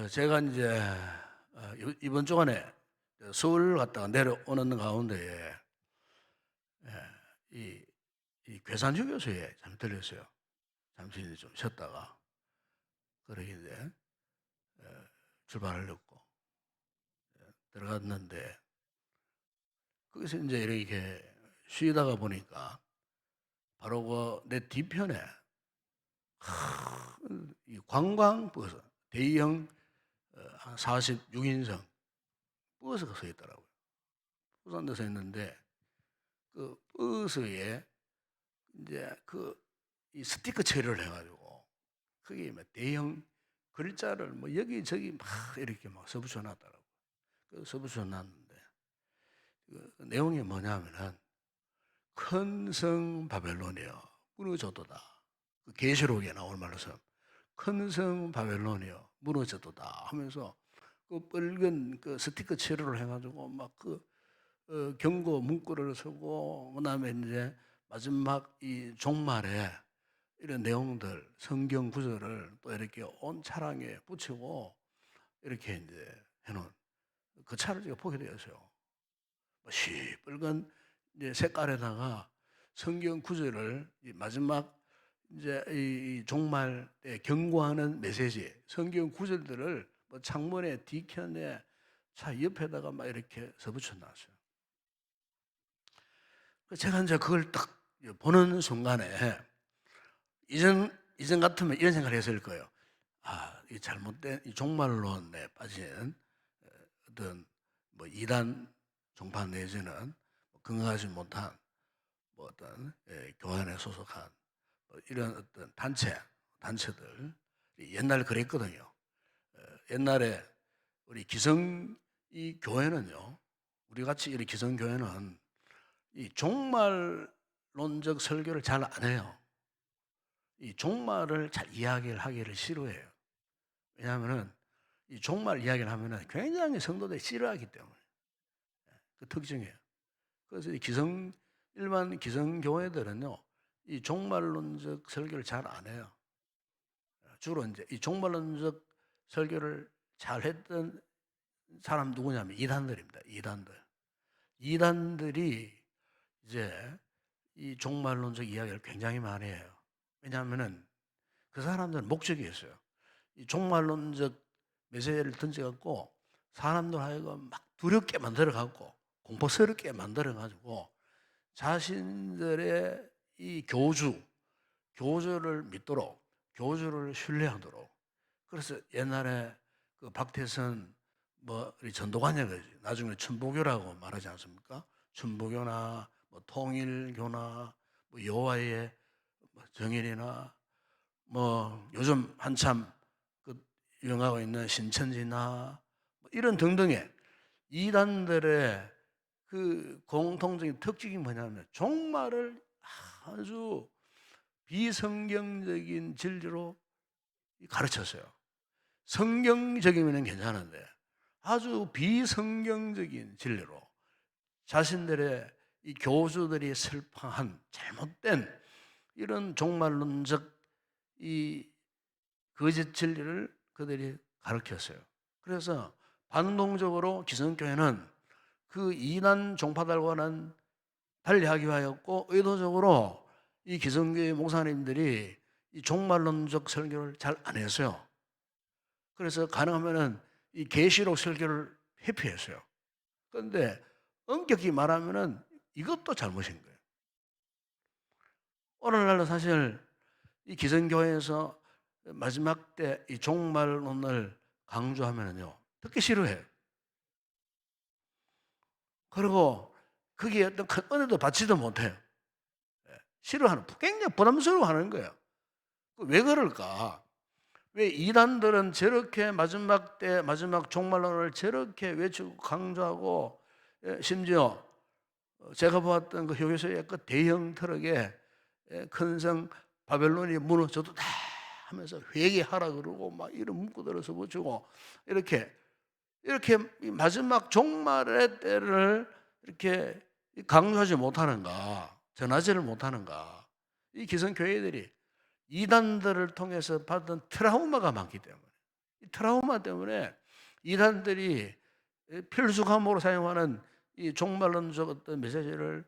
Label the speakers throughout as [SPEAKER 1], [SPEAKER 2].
[SPEAKER 1] 제가 이제 이번 주간에 서울 갔다가 내려오는 가운데에 이, 이 괴산 휴게소에 잠 들렸어요. 잠시 이제 좀 쉬었다가 그러게 이제 출발하려고 들어갔는데 거기서 이제 이렇게 쉬다가 보니까 바로 그 내 뒤편에 큰 이 관광버스 대형 한 46인승 버스가 서 있더라고요. 버스 한 대 서 있는데 그 버스에 이제 이 스티커 처리를 해가지고 거기에 막 대형 글자를 뭐 여기저기 막 이렇게 막 써붙여 놨더라고요. 그 써붙여 놨는데 그 내용이 뭐냐면은 큰 성 바벨론이여 무너졌도다. 그 계시록에 나올 말로서 큰 성 바벨론이여 무너졌도다 하면서 그 빨간 그 스티커 처리를 해가지고 막 경고 문구를 쓰고 그다음에 이제 마지막 이 종말에 이런 내용들 성경 구절을 또 이렇게 온 차량에 붙이고 이렇게 이제 해놓은 그 차를 제가 보게 되었어요. 시뻘건 이제 색깔에다가 성경 구절을 이 마지막 이제 이 종말 때 경고하는 메시지 성경 구절들을 뭐 창문에 뒤편에 차 옆에다가 막 이렇게 써붙여 놨어요. 제가 이제 그걸 딱 보는 순간에 이전 같으면 이런 생각을 했을 거예요. 아, 이 잘못된 이 종말론에 빠진 어떤 뭐 이단 종파 내지는 건강하지 못한 뭐 어떤 교단에 소속한 뭐 이런 어떤 단체들 옛날에 그랬거든요. 옛날에 우리 기성 이 교회는요, 우리 같이 이 기성 교회는 이 종말론적 설교를 잘 안 해요. 이 종말을 잘 이야기를 하기를 싫어해요. 왜냐하면은 이 종말 이야기를 하면은 굉장히 성도들이 싫어하기 때문에 그 특징이에요. 그래서 일반 기성 교회들은요, 이 종말론적 설교를 잘 안 해요. 주로 이제 이 종말론적 설교를 잘 했던 사람 누구냐면 이단들입니다. 이단들이 이제 이 종말론적 이야기를 굉장히 많이 해요. 왜냐하면은 그 사람들은 목적이 있어요. 이 종말론적 메시지를 던져갖고 사람들 하여금 막 두렵게 만들어갖고 공포스럽게 만들어가지고 자신들의 이 교주를 믿도록 교주를 신뢰하도록 그래서 옛날에 그 박태선 뭐 우리 전도관이라지 나중에 천부교라고 말하지 않습니까? 천부교나 뭐 통일교나 뭐 여호와의 뭐 정일이나 뭐 요즘 한참 그 유행하고 있는 신천지나 뭐 이런 등등의 이단들의 그 공통적인 특징이 뭐냐면 종말을 아주 비성경적인 진리로 가르쳤어요. 성경적이면 괜찮은데 아주 비성경적인 진리로 자신들의 이 교주들이 설파한 잘못된 이런 종말론적 이 거짓 진리를 그들이 가르쳤어요. 그래서 반동적으로 기성교회는 그 이단 종파들과는 달리하기 위하였고 의도적으로 이 기성교회 목사님들이 이 종말론적 설교를 잘 안 했어요. 그래서 가능하면은 이 계시록 설교를 회피했어요. 그런데 엄격히 말하면은 이것도 잘못인 거예요. 오늘날도 사실 이 기성교회에서 마지막 때 이 종말론을 강조하면은요, 듣기 싫어해요. 그리고 거기에 어떤 큰 은혜도 받지도 못해요. 싫어하는, 굉장히 부담스러워하는 거예요. 왜 그럴까? 왜 이단들은 저렇게 마지막 때 마지막 종말론을 저렇게 외치고 강조하고 심지어 제가 보았던 그 교회소의 그 대형 트럭에 큰 성 바벨론이 무너져도 다 하면서 회개하라 그러고 막 이런 문구들을 써붙이고 이렇게 마지막 종말의 때를 이렇게 강조하지 못하는가, 전하지를 못하는가. 이 기성교회들이 이단들을 통해서 받은 트라우마가 많기 때문에 이 트라우마 때문에 이단들이 필수 과목으로 사용하는 이 종말론적 어떤 메시지를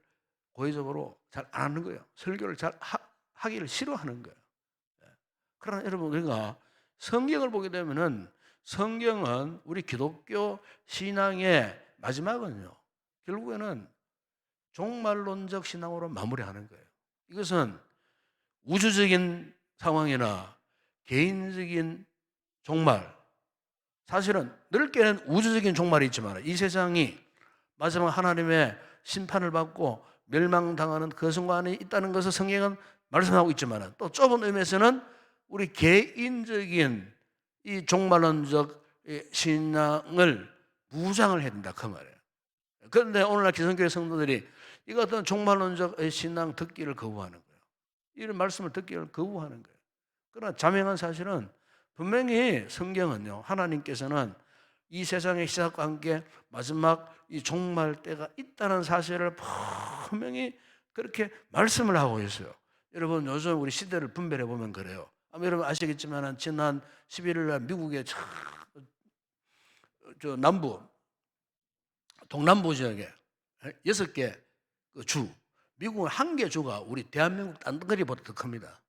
[SPEAKER 1] 고의적으로 잘 안 하는 거예요. 설교를 잘 하기를 싫어하는 거예요. 그러나 여러분, 우리가 성경을 보게 되면은 성경은 우리 기독교 신앙의 마지막은요, 결국에는 종말론적 신앙으로 마무리하는 거예요. 이것은 우주적인 상황이나 개인적인 종말, 사실은 넓게는 우주적인 종말이 있지만 이 세상이 마지막 하나님의 심판을 받고 멸망당하는 그 순간이 있다는 것을 성경은 말씀하고 있지만 또 좁은 의미에서는 우리 개인적인 이 종말론적 신앙을 무장을 해야 된다 그 말이에요. 그런데 오늘날 기성교회 성도들이 이 같은 종말론적 신앙 듣기를 거부하는 거예요. 이런 말씀을 듣기를 거부하는 거예요. 그러나 자명한 사실은 분명히 성경은요, 하나님께서는 이 세상의 시작과 함께 마지막 이 종말 때가 있다는 사실을 분명히 그렇게 말씀을 하고 있어요. 여러분, 요즘 우리 시대를 분별해 보면 그래요. 아마 여러분 아시겠지만 지난 11일 날 미국의 저 남부 동남부 지역에 6개 주, 미국은 1개 주가 우리 대한민국 땅덩어리보다 더 큽니다.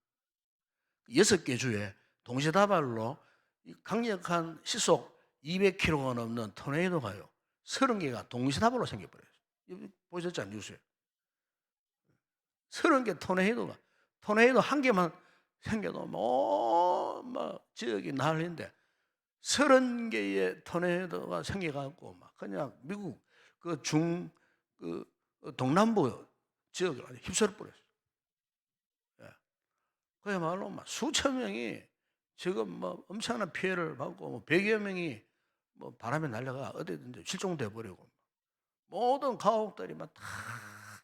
[SPEAKER 1] 6개 주에 동시다발로 강력한 시속 200km가 넘는 토네이도가요, 30개가 동시다발로 생겨버렸어요. 보셨죠? 뉴스에. 30개 토네이도 한 개만 생겨도 막 지역이 난리인데 30개의 토네이도가 생겨갖고 막 그냥 미국 그 동남부 지역을 휩쓸어 버렸어요. 그야말로 막 수천 명이 지금 뭐 엄청난 피해를 받고 뭐 100여 명이 뭐 바람에 날려가 어디든지 실종돼 버리고 모든 가옥들이 막 다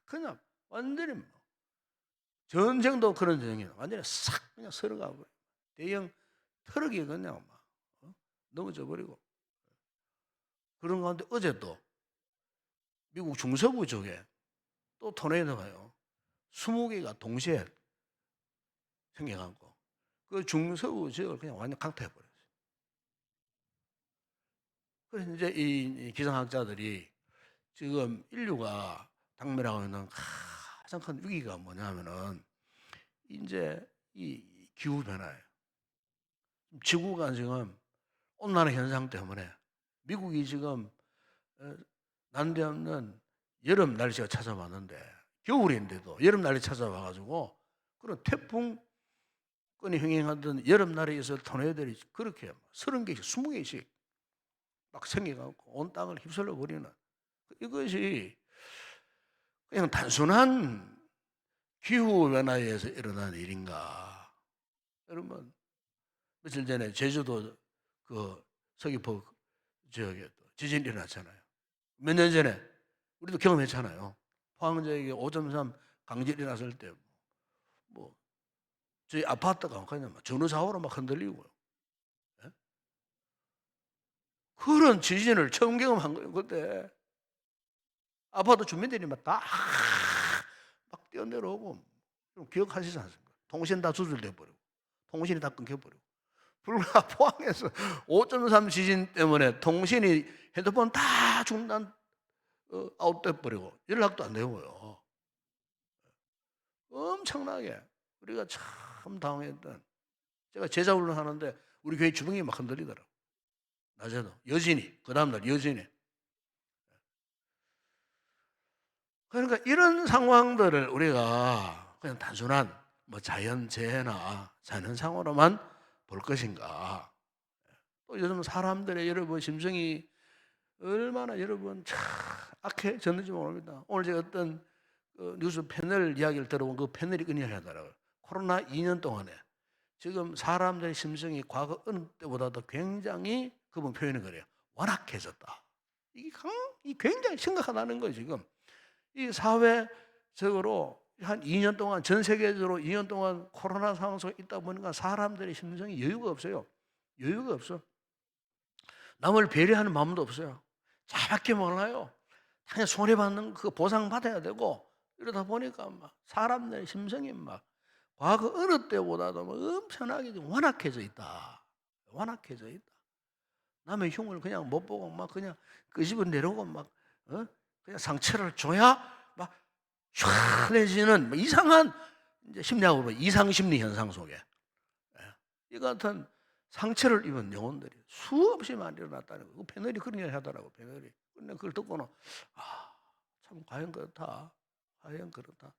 [SPEAKER 1] 그냥 완전히 뭐 전쟁도 그런 전쟁이에요. 완전히 싹 그냥 쓸어가 버려. 대형 트럭이 그냥 막 넘어져 버리고. 그런 가운데 어제도 미국 중서부 쪽에 또 토네이도가요, 20개가 동시에 생겨갖고 그 중서부 지역을 그냥 완전 강타해버렸어요. 그래서 이제 이 기상학자들이 지금 인류가 당면하고 있는 가장 큰 위기가 뭐냐면은 이제 이 기후 변화예요. 지구가 지금 온난화 현상 때문에 미국이 지금 난데없는 여름 날씨가 찾아왔는데 겨울인데도 여름 날이 찾아와가지고 그런 태풍권이 흥행하던 여름날에 있어 토네이도들이 그렇게 30개씩 20개씩 막 생겨갖고 온 땅을 휩쓸려 버리는, 이것이 그냥 단순한 기후변화에 의해서 일어난 일인가. 여러분, 며칠 전에 제주도 그 서귀포 지역에 지진이 일어났잖아요. 몇 년 전에 우리도 경험했잖아요. 포항 지역에 5.3 강진이 났을 때 뭐 저희 아파트가 그냥 전후좌우로 막 흔들리고요. 예? 그런 지진을 처음 경험한 거예요. 그때 아파트 주민들이 막 뛰어내려오고, 좀 기억하시지 않습니까? 통신 다 두절돼 버리고 통신이 다 끊겨버리고, 불과 포항에서 5.3 지진 때문에 통신이 핸드폰 다 중단 아웃돼 버리고 연락도 안 되고요. 엄청나게 우리가 참 당황했던, 제가 제자 훈련하는데 우리 교회 주변이 막 흔들리더라고요. 낮에도 여진이, 그 다음날 여진이. 그러니까 이런 상황들을 우리가 그냥 단순한 뭐 자연재해나 자연상으로만 볼 것인가. 또 요즘 사람들의 여러분 심정이 얼마나 여러분 참 악해졌는지 모릅니다. 오늘 제가 어떤 뉴스 패널 이야기를 들어본 그 패널이 은혜하더라고요. 코로나 2년 동안에 지금 사람들의 심정이 과거 어느 때보다도 굉장히, 그분 표현이 그래요, 완악해졌다. 이게 굉장히 심각하다는 거예요. 지금 이 사회적으로 한 2년 동안, 전 세계적으로 2년 동안 코로나 상황 속에 있다 보니까 사람들의 심정이 여유가 없어요. 여유가 없어. 남을 배려하는 마음도 없어요. 자밖에 몰라요. 당연히 손해받는 그 보상 받아야 되고, 이러다 보니까 막 사람들의 심성이 막 과거 어느 때보다도 막 엄청나게 완악해져 있다. 완악해져 있다. 남의 흉을 그냥 못 보고 막 그냥 끄집어 내려고 막 그냥 상처를 줘야 막 시원해지는 뭐 이상한 이제 심리학으로 이상 심리 현상 속에 이 같은 상처를 입은 영혼들이 수없이 많이 일어났다는 거예요. 패널이 그런 얘기를 하더라고. 패널이. 근데 그걸 듣고는 참 과연 그렇다. 과연 그렇다.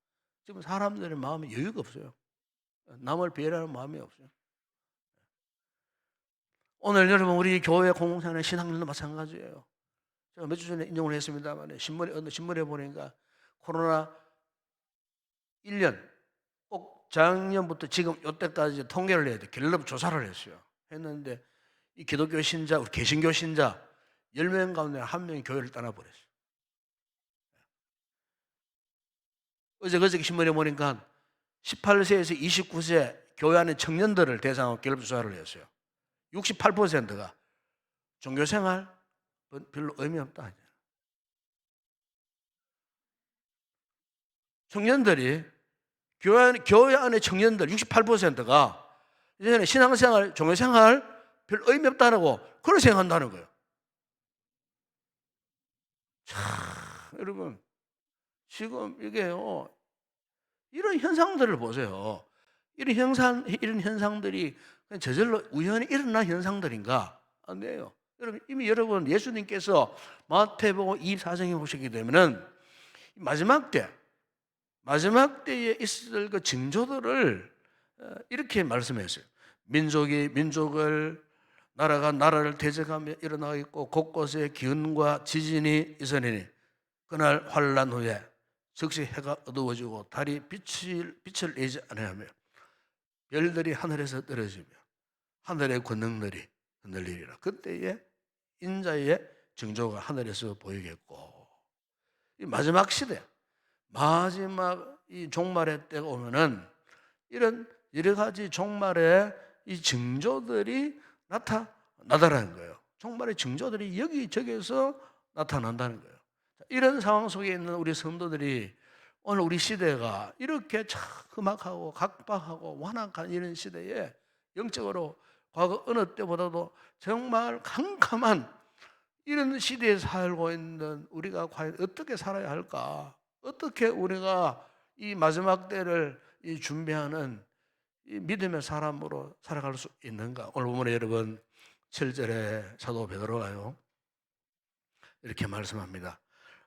[SPEAKER 1] 지금 사람들의 마음에 여유가 없어요. 남을 배려하는 마음이 없어요. 오늘 여러분 우리 교회 공동체는 신학년도 마찬가지예요. 제가 몇 주 전에 인용을 했습니다만 어느 신문에 보니까 코로나 1년 꼭 작년부터 지금 이때까지 통계를 해야 돼. 갤럽 조사를 했어요. 했는데 이 기독교 신자, 우리 개신교 신자 10명 가운데 1명이 교회를 떠나버렸어요. 그저께 신문에 보니까 18세에서 29세 교회 안에 청년들을 대상으로 갤럽 조사를 했어요. 68%가 종교생활 별로 의미 없다. 청년들이 교회 안에 청년들 68%가 이제는 신앙생활, 종교생활 별 의미 없다고 그렇게 생각한다는 거예요. 참, 여러분 지금 이게요 이런 현상들을 보세요. 이런 현상들이 저절로 우연히 일어난 현상들인가? 아니에요. 여러분 예수님께서 마태복음 24장에 보시게 되면은 마지막 때에 있을 그 징조들을 이렇게 말씀했어요. 민족이 민족을, 나라가 나라를 대적하며 일어나고 있고 곳곳에 기근과 지진이 있으니 그날 환난 후에 즉시 해가 어두워지고 달이 빛을 내지 아니하며 별들이 하늘에서 떨어지며 하늘의 권능들이 흔들리리라. 그때에 인자의 징조가 하늘에서 보이겠고, 이 마지막 시대, 마지막 이 종말의 때가 오면은 이런 여러 가지 종말의 이 징조들이 나타나더라는 거예요. 종말의 징조들이 여기저기서 나타난다는 거예요. 이런 상황 속에 있는 우리 성도들이 오늘 우리 시대가 이렇게 참 험악하고 각박하고 완악한 이런 시대에 영적으로 과거 어느 때보다도 정말 캄캄한 이런 시대에 살고 있는 우리가 과연 어떻게 살아야 할까? 어떻게 우리가 이 마지막 때를 준비하는 이 믿음의 사람으로 살아갈 수 있는가? 오늘 보면 여러분 7절에 사도 베드로가요 이렇게 말씀합니다.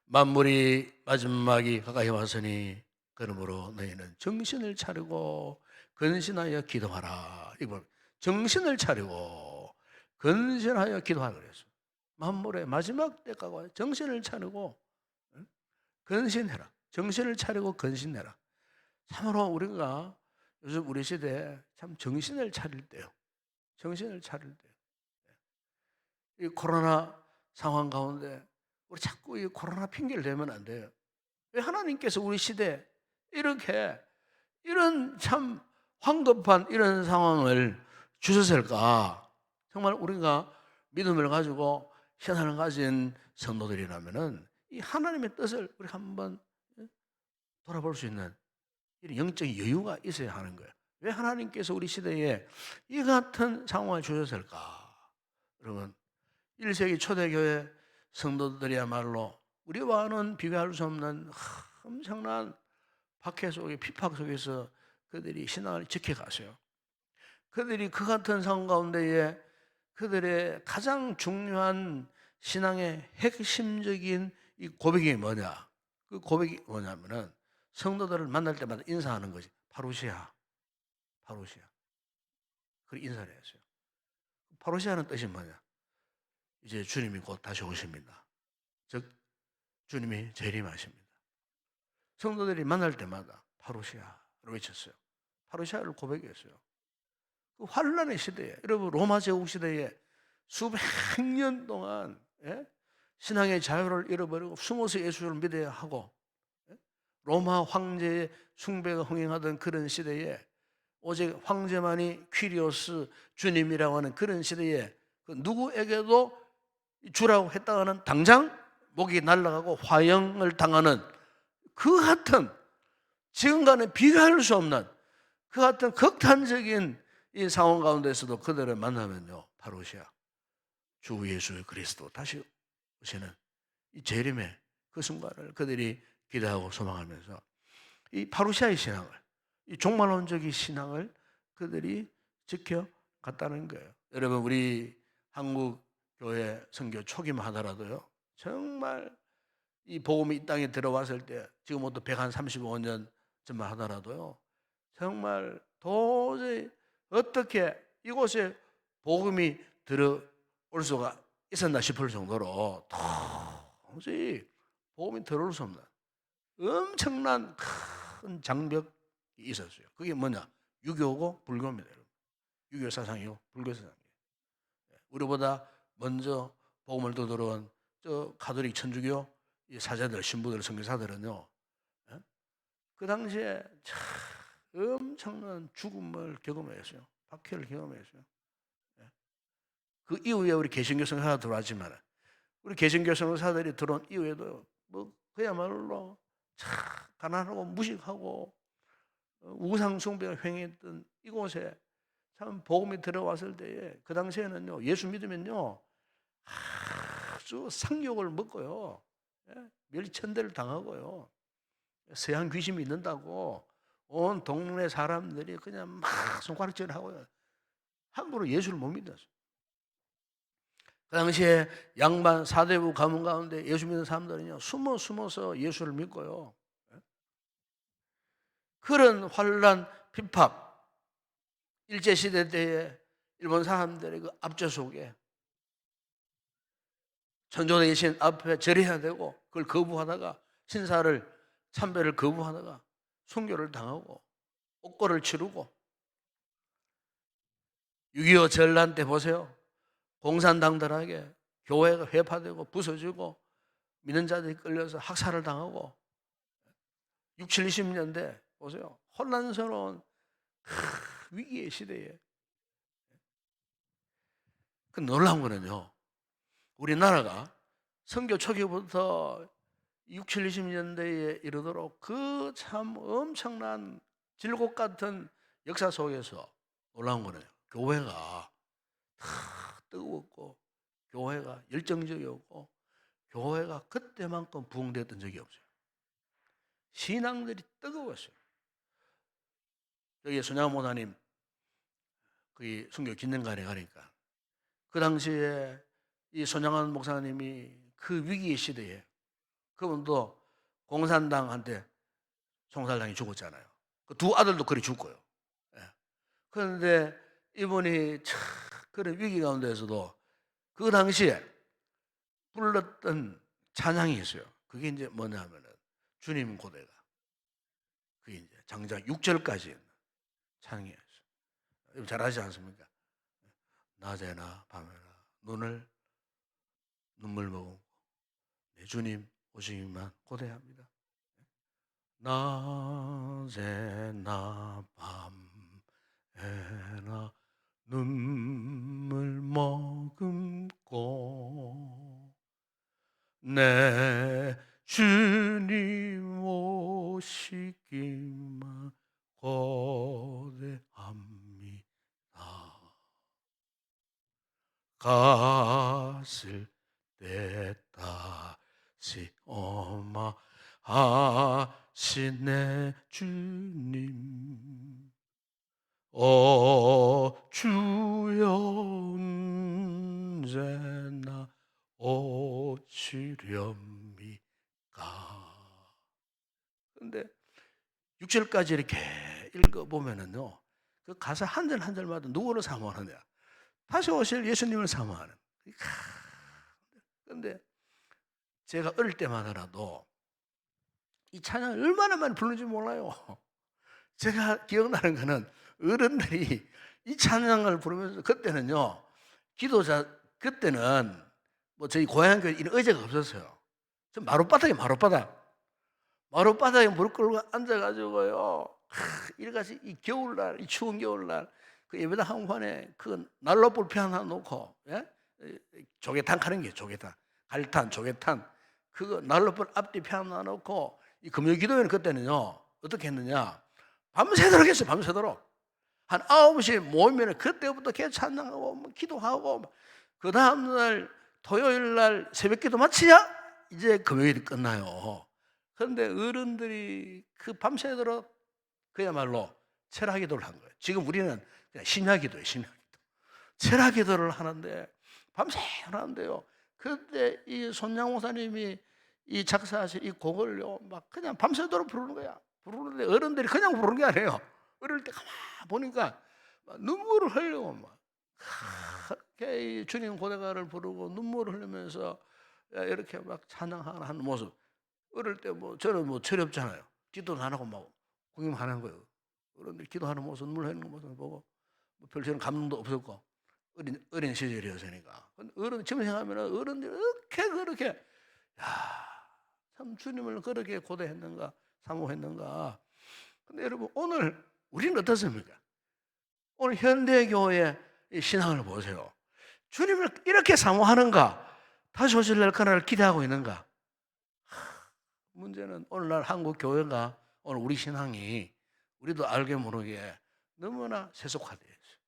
[SPEAKER 1] 만물이 마지막이 가까이 왔으니 그러므로 너희는 정신을 차리고 근신하여 기도하라. 이거 정신을 차리고 근신하여 기도하라 그랬어요. 만물의 마지막 때가 정신을 차리고 근신해라. 정신을 차리고 근신해라. 참으로 우리가 요즘 우리 시대에 참 정신을 차릴 때요. 정신을 차릴 때요. 이 코로나 상황 가운데 우리 자꾸 이 코로나 핑계를 대면 안 돼요. 왜 하나님께서 우리 시대에 이렇게 이런 참 황급한 이런 상황을 주셨을까? 정말 우리가 믿음을 가지고 신앙을 가진 성도들이라면은 이 하나님의 뜻을 우리 한번 돌아볼 수 있는 이런 영적인 여유가 있어야 하는 거예요. 왜 하나님께서 우리 시대에 이 같은 상황을 주셨을까? 여러분 1세기 초대교회 성도들이야말로 우리와는 비교할 수 없는 엄청난 박해 속에 핍박 속에서 그들이 신앙을 지켜갔어요. 그들이 그 같은 상황 가운데에 그들의 가장 중요한 신앙의 핵심적인 이 고백이 뭐냐? 그 고백이 뭐냐면은 성도들을 만날 때마다 인사하는 거지. 파루시아. 그렇게 인사를 했어요. 파루시아는 뜻이 뭐냐? 이제 주님이 곧 다시 오십니다. 즉 주님이 재림하십니다. 성도들이 만날 때마다 파루시아를 외쳤어요. 파루시아를 고백했어요. 그 환란의 시대에, 여러분 로마 제국 시대에 수백 년 동안 신앙의 자유를 잃어버리고 숨어서 예수를 믿어야 하고 로마 황제의 숭배가 흥행하던 그런 시대에 오직 황제만이 퀴리오스 주님이라고 하는 그런 시대에 그 누구에게도 주라고 했다가는 당장 목이 날아가고 화형을 당하는 그 같은 지금과는 비교할 수 없는 그 같은 극단적인 이 상황 가운데서도 그들을 만나면요 파루시아 주 예수 그리스도 다시 오시는 이 재림의 그 순간을 그들이 기대하고 소망하면서 이 파루시아의 신앙을, 이 종말론적인 신앙을 그들이 지켜갔다는 거예요. 여러분, 우리 한국 교회 선교 초기만 하더라도요, 정말 이 복음이 이 땅에 들어왔을 때, 지금부터 135년 전만 하더라도요, 정말 도저히 어떻게 이곳에 복음이 들어올 수가 있었나 싶을 정도로 도저히 복음이 들어올 수 없는 엄청난 큰 장벽이 있었어요. 그게 뭐냐? 유교고 불교입니다. 유교 사상이고 불교 사상이에요. 우리보다 먼저 복음을 더 들어온 저 가톨릭 천주교 사제들, 신부들, 선교사들은요, 그 당시에 참 엄청난 죽음을 경험했어요. 박해를 경험했어요. 그 이후에 우리 개신교 선교사가 들어왔지만, 우리 개신교 선교사들이 들어온 이후에도 뭐 그야말로 참 가난하고 무식하고 우상 숭배를 횡행했던 이곳에 참 복음이 들어왔을 때에 그 당시에는요, 예수 믿으면요 아주 상욕을 먹고요, 멸천대를 당하고요, 서양 귀신이 있는다고 온 동네 사람들이 그냥 막 손가락질을 하고요, 함부로 예수를 못 믿었어요. 그 당시에 양반 사대부 가문 가운데 예수 믿는 사람들은요, 숨어서 예수를 믿고요, 그런 환란 핍박, 일제시대 때에 일본 사람들의 그 압제 속에 천조대신 앞에 절해야 되고, 그걸 거부하다가 신사를 참배를 거부하다가 순교를 당하고 옥고를 치르고, 6.25 전란 때 보세요. 공산당들에게 교회가 회파되고 부서지고 믿는 자들이 끌려서 학살을 당하고, 6, 70년대 보세요. 혼란스러운 위기의 시대에, 그 놀라운 거는요, 우리나라가 선교 초기부터 6, 70년대에 이르도록 그 참 엄청난 질곡 같은 역사 속에서 놀라운 거네요. 교회가 뜨거웠고, 교회가 열정적이었고, 교회가 그때만큼 부흥됐던 적이 없어요. 신앙들이 뜨거웠어요. 여기 손양원 목사님 그 순교 기념관에 가니까 그 당시에 이 손양원 목사님이 그 위기의 시대에, 그분도 공산당한테 총살당해 죽었잖아요. 그 두 아들도 그리 죽고요. 그런데 이분이 참 그런 위기 가운데서도 그 당시에 불렀던 찬양이 있어요. 그게 이제 뭐냐면은 주님 고대가, 그게 이제 장장 6절까지 있는 찬양이었어요. 잘하지 않습니까? 낮에나 밤에나 눈물 머금고 내 주님 오시기만 고대합니다. 낮에나 밤에나 눈물 머금고 내 주님 오시기만 고대합니다. 갔을 때 다시 오마하시네 주님. 주여 언제나 오시렵니까? 그런데 6절까지 이렇게 읽어보면은요, 그 가사 한 절 한 절마다 누구를 사모하느냐? 다시 오실 예수님을 사모하는. 그런데 제가 어릴 때마다라도 이 찬양을 얼마나 많이 부르는지 몰라요. 제가 기억나는 거는 어른들이 이 찬양을 부르면서, 그때는요, 그때는 뭐 저희 고향교회 이런 의자가 없었어요. 좀 마룻바닥에 무릎 꿇고 앉아가지고요, 이래가지고 이 겨울날, 이 추운 겨울날, 그 예배당 한복판에 그 난로불 피하나 놓고, 조개탕 하는 게 갈탄, 조개탄, 그거 난로불 앞뒤 피하나 놓고, 이 금요 기도회는 그때는요, 어떻게 했느냐, 밤새도록 했어요. 밤새도록 한 9시에 모이면 그때부터 계속 찬양하고 기도하고, 그 다음날 토요일 날 새벽기도 마치냐? 이제 금요일이 끝나요. 그런데 어른들이 그 밤새도록 그야말로 철학기도를 한 거예요. 지금 우리는 그냥 심야기도예요. 심야기도. 철학기도를 하는데 밤새 하는데요. 그때 이 손양 목사님이 이 작사하신 이 곡을요, 막 그냥 밤새도록 부르는 거야. 부르는데 어른들이 그냥 부르는 게 아니에요. 어릴 때 가만 보니까 막 눈물을 흘리고 막 이 주님 고대가를 부르고 눈물을 흘리면서 이렇게 막 찬양하는 모습. 어릴 때 뭐 저는 뭐 철이 없잖아요. 기도도 안 하고 막 구경하는 거예요. 어른들 기도하는 모습, 눈물 흘리는 모습을 보고 뭐 별 저는 감동도 없었고 어린 시절이었으니까. 어른 지금 생각하면 어른들이 어떻게 그렇게 참 주님을 그렇게 고대했는가 사모했는가. 근데 여러분 오늘 우리는 어떻습니까? 오늘 현대교회의 신앙을 보세요. 주님을 이렇게 사모하는가? 다시 오실 날 그날을 기대하고 있는가? 문제는 오늘날 한국 교회가 오늘 우리 신앙이 우리도 알게 모르게 너무나 세속화되어 있어요.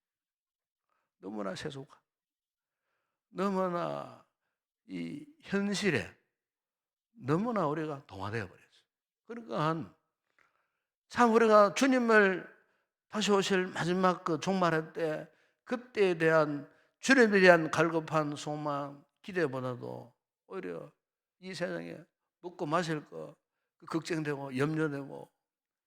[SPEAKER 1] 너무나 세속화. 너무나 이 현실에 너무나 우리가 동화되어 버렸어요. 그러니까 참 우리가 주님을 다시 오실 마지막 그 종말할 때 그때에 대한 주님에 대한 갈급한 소망, 기대보다도 오히려 이 세상에 먹고 마실 거 걱정되고 염려되고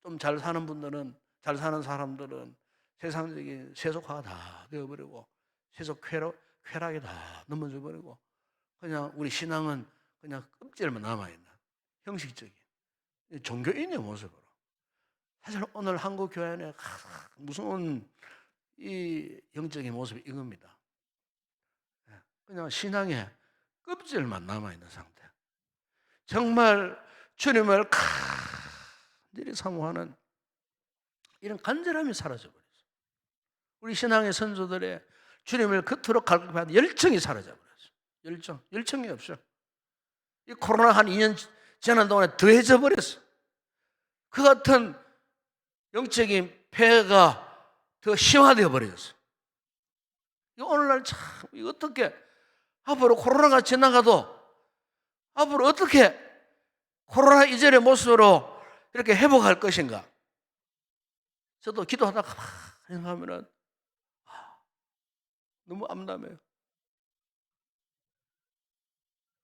[SPEAKER 1] 좀 잘 사는 분들은 잘 사는 사람들은 세상적인 세속화가 다 되어버리고 세속 쾌락이 다 넘어져 버리고 그냥 우리 신앙은 그냥 껍질만 남아있는 형식적인 종교인의 모습으로 사실 오늘 한국 교회는 무서운 이 영적인 모습이 이겁니다. 그냥 신앙의 껍질만 남아있는 상태. 정말 주님을 간절히 사모하는 이런 간절함이 사라져버렸어요. 우리 신앙의 선조들의 주님을 그토록 갈급하는 열정이 사라져버렸어요. 열정이 없어요. 이 코로나 한 2년 지난 동안에 더해져 버렸어요. 그 같은 영적인 폐해가 더 심화되어 버렸어요. 오늘날 참 어떻게 앞으로 코로나가 지나가도 앞으로 어떻게 코로나 이전의 모습으로 이렇게 회복할 것인가? 저도 기도하다가 생각하면은 너무 암담해요.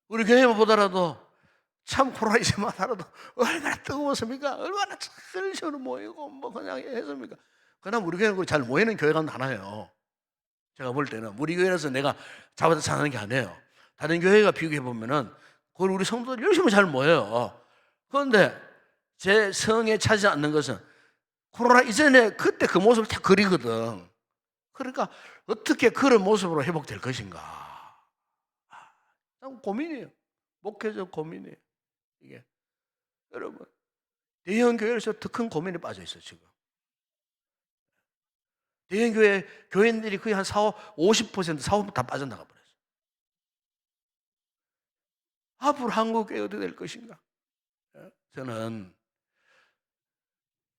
[SPEAKER 1] 우리 교회만 보더라도 참 코로나 이전만 하라도 얼마나 뜨거웠습니까? 얼마나 철저히 모이고 뭐 그냥 했습니까? 그나마 우리 교회는 잘 모이는 교회가 하나예요. 제가 볼 때는 우리 교회에서 내가 잡아서 사는 게 아니에요. 다른 교회가 비교해 보면은 그걸 우리 성도들 열심히 잘 모여요. 그런데 제 성에 차지 않는 것은 코로나 이전에 그때 그 모습을 다 그리거든. 그러니까 어떻게 그런 모습으로 회복될 것인가? 고민이에요. 목회적 고민이에요. 이게 여러분 대형 교회에서 더 큰 고민에 빠져 있어요 지금. 대형 교회 교인들이 거의 한 50%, 40%다 빠져나가 버렸어요. 앞으로 한국 교회 어떻게 될 것인가? 저는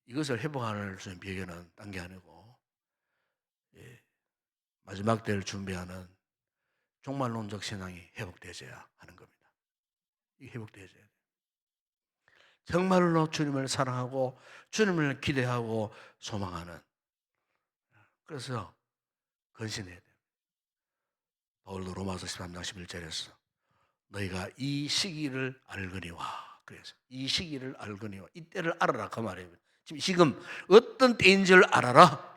[SPEAKER 1] 이것을 회복할 수 있는 비결은 딴 게 아니고 마지막 때를 준비하는 종말론적 신앙이 회복되어야 하는 겁니다. 이게 회복되어야 돼요. 정말로 주님을 사랑하고 주님을 기대하고 소망하는 그래서 건신해야 돼요. 바울도 로마서 13장 11절에서 너희가 이 시기를 알거니와 그래서 이 시기를 알거니와 이때를 알아라 그 말이에요. 지금 어떤 때인 줄 알아라.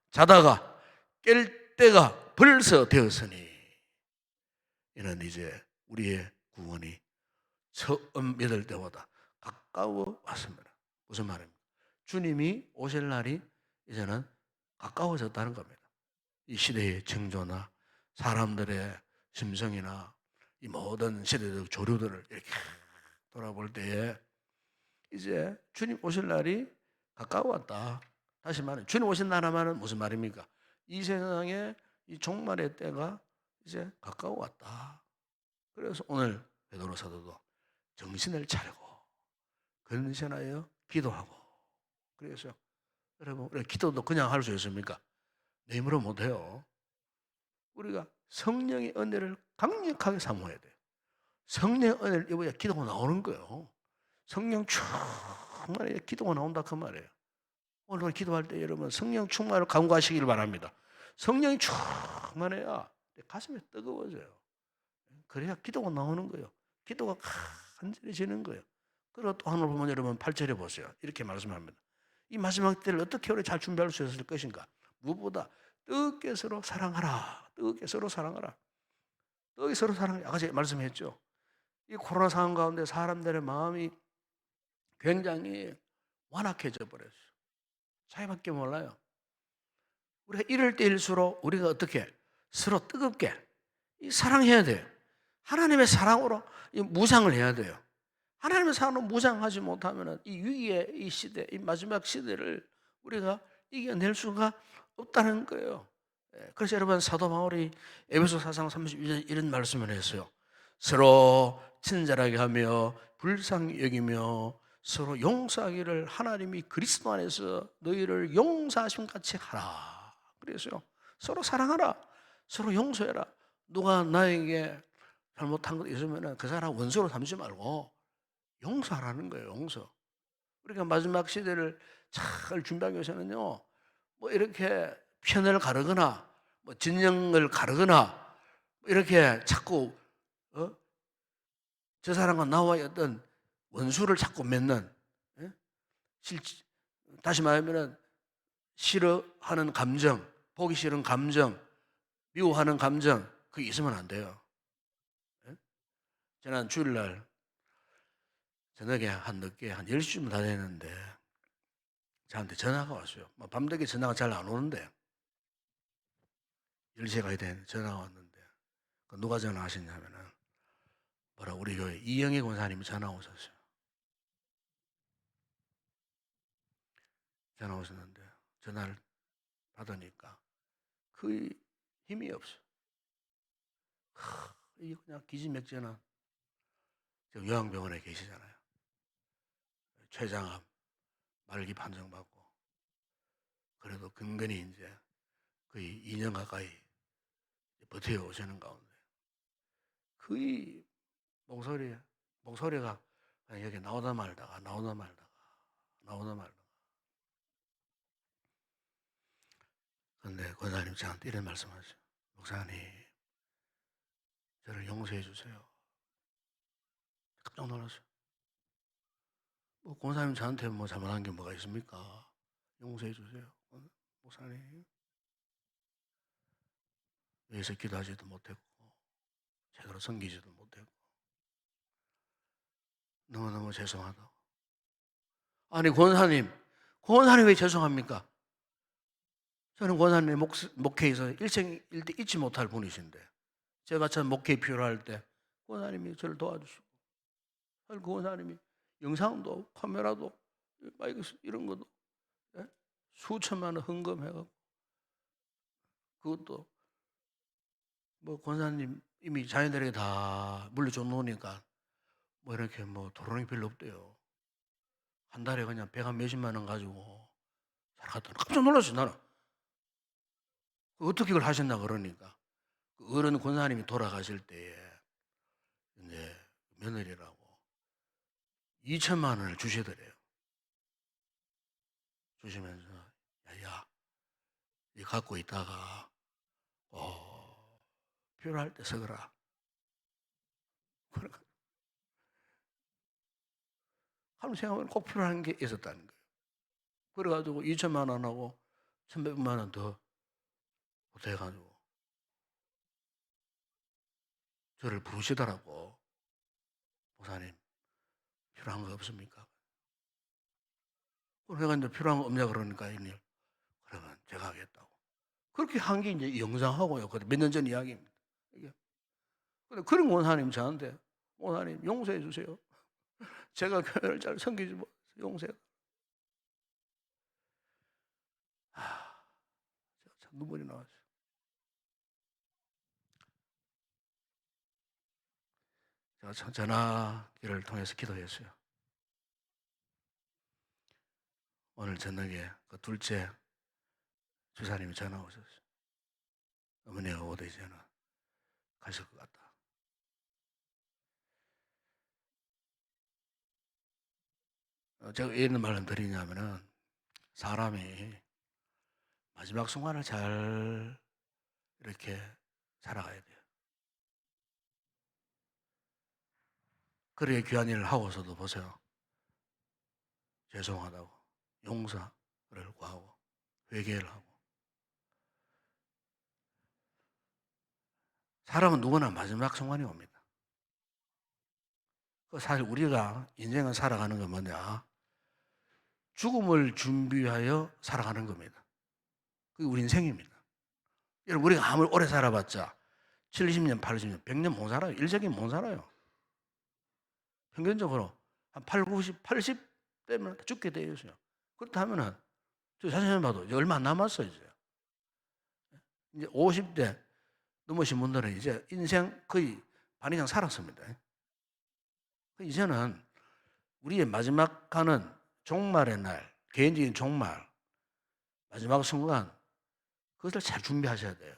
[SPEAKER 1] 자다가 깰 때가 벌써 되었으니 이는 이제 우리의 구원이 처음 믿을 때보다 가까워 왔습니다. 무슨 말입니까? 주님이 오실 날이 이제는 가까워졌다는 겁니다. 이 시대의 징조나 사람들의 심성이나 이 모든 시대적 조류들을 이렇게 돌아볼 때에 이제 주님 오실 날이 가까워 왔다. 다시 말해 주님 오신 날 하면은 무슨 말입니까? 이 세상에 이 종말의 때가 이제 가까워 왔다. 그래서 오늘 베드로 사도도 정신을 차리고 근신하여 기도하고 그래서 여러분 우리 기도도 그냥 할 수 있습니까? 내 힘으로 못해요. 우리가 성령의 은혜를 강력하게 사모해야 돼요. 성령의 은혜를 입어야 기도가 나오는 거예요. 성령 충만해야 기도가 나온다 그 말이에요. 오늘 기도할 때 여러분 성령 충만을 간구하시길 바랍니다. 성령이 충만해야 가슴이 뜨거워져요. 그래야 기도가 나오는 거예요. 기도가 간절해지는 거예요. 그리고 또 하늘 보면 여러분 8절에 보세요. 이렇게 말씀합니다. 이 마지막 때를 어떻게 우리 잘 준비할 수 있을 것인가? 무엇보다 뜨겁게 서로 사랑하라. 뜨겁게 서로 사랑하라. 뜨겁게 서로 사랑하라. 아까 제가 말씀했죠. 이 코로나 상황 가운데 사람들의 마음이 굉장히 완악해져 버렸어요. 자기밖에 몰라요. 우리가 이럴 때일수록 우리가 어떻게 서로 뜨겁게 사랑해야 돼요. 하나님의 사랑으로 무장을 해야 돼요. 하나님의 사랑으로 무장하지 못하면 이 위기의 이 시대, 이 마지막 시대를 우리가 이겨낼 수가 없다는 거예요. 그래서 여러분 사도 바울이 에베소 4장 32절 이런 말씀을 했어요. 서로 친절하게 하며 불쌍히 여기며 서로 용서하기를 하나님이 그리스도 안에서 너희를 용서하신 같이 하라. 그래서요. 서로 사랑하라. 서로 용서해라. 누가 나에게 잘못한 것 있으면 그 사람 원수로 삼지 말고 용서하라는 거예요. 용서. 그러니까 마지막 시대를 잘 준비하기 위해서는요. 뭐 이렇게 편을 가르거나 뭐 진영을 가르거나 이렇게 자꾸 저 사람과 나와의 어떤 원수를 자꾸 맺는, 예? 다시 말하면 싫어하는 감정, 보기 싫은 감정, 미워하는 감정 그게 있으면 안 돼요. 예? 지난 주일날 저녁에 한 늦게 한 10시쯤 다 됐는데 저한테 전화가 왔어요. 밤늦게 전화가 잘 안 오는데 10시에 가야 되는데 전화가 왔는데 누가 전화하셨냐면은 우리 교회 이영애 권사님이 전화 오셨어요. 전화 오셨는데 전화를 받으니까 거의 힘이 없어요. 이 그냥 기지맥진한 요양병원에 계시잖아요. 췌장암 말기 판정받고 그래도 근근히 이제 거의 2년 가까이 버텨오시는 가운데 거의 목소리가 그냥 여기 나오다 말다가 근데 권사님 저한테 이런 말씀하세요. 목사님 저를 용서해 주세요. 깜짝 놀랐어요. 권사님 저한테 뭐 잘못한 게 뭐가 있습니까? 용서해 주세요. 목사님 위해서 기도하지도 못했고 제대로 섬기지도 못했고 너무너무 죄송하다고. 아니 권사님 왜 죄송합니까? 저는 권사님 목회에서 일생일대 잊지 못할 분이신데 제가 참 목회 필요할 때 권사님이 저를 도와주시고 그 권사님이 영상도 카메라도 마이크 이런 것도 수천만 원 헌금해갖고 그것도 뭐 권사님 이미 자녀들에게 다 물려줘 놓으니까 뭐 이렇게 뭐 도론이 별로 없대요. 한 달에 그냥 배가 몇십만 원 가지고 살아갔더니 깜짝 놀랐어요. 나는 어떻게 그걸 하셨나 그러니까 그 어른 권사님이 돌아가실 때에 이제 며느리라고 2천만 원을 주시더래요. 주시면서 야야 이 갖고 있다가 필요할 때 쓰거라. 그러니까 하루 생각하면 꼭 필요한 게 있었다는 거예요. 그래가지고 2천만 원하고 1,100만 원 더 보태가지고 저를 부르시더라고. 목사님 필요한 거 없습니까? 내가 이제 필요한 거 없냐 그러니까 그러면 제가 하겠다고. 그렇게 한 게 이제 영상하고요. 몇 년 전 이야기입니다. 이게. 근데 그런 원사님 저한테 원사님 용서해 주세요. 제가 교회를 잘 섬기지 못해서 용서해. 제가 참 눈물이 나왔어요. 제가 전화기를 통해서 기도했어요. 오늘 저녁에 그 둘째 주사님이 전화 오셨어요. 어머니가 오대잖아. 가실 것 같다. 제가 왜 이런 말을 드리냐면은 사람이 마지막 순간을 잘 이렇게 살아가야 돼요. 그래야 귀한 일을 하고서도 보세요. 죄송하다고 용서를 구하고 회개를 하고. 사람은 누구나 마지막 순간이 옵니다. 사실 우리가 인생을 살아가는 건 뭐냐? 죽음을 준비하여 살아가는 겁니다. 그게 우리 인생입니다. 여러분, 우리가 아무리 오래 살아봤자 70년, 80년, 100년 못 살아요. 일생에 못 살아요. 평균적으로 한 8, 90, 80 되면 죽게 되어 있어요. 그렇다면은 저 자세히 봐도 이제 얼마 안 남았어요. 이제 50대 넘으신 분들은 이제 인생 거의 반 이상 살았습니다. 이제는 우리의 마지막 가는 종말의 날, 개인적인 종말, 마지막 순간, 그것을 잘 준비하셔야 돼요.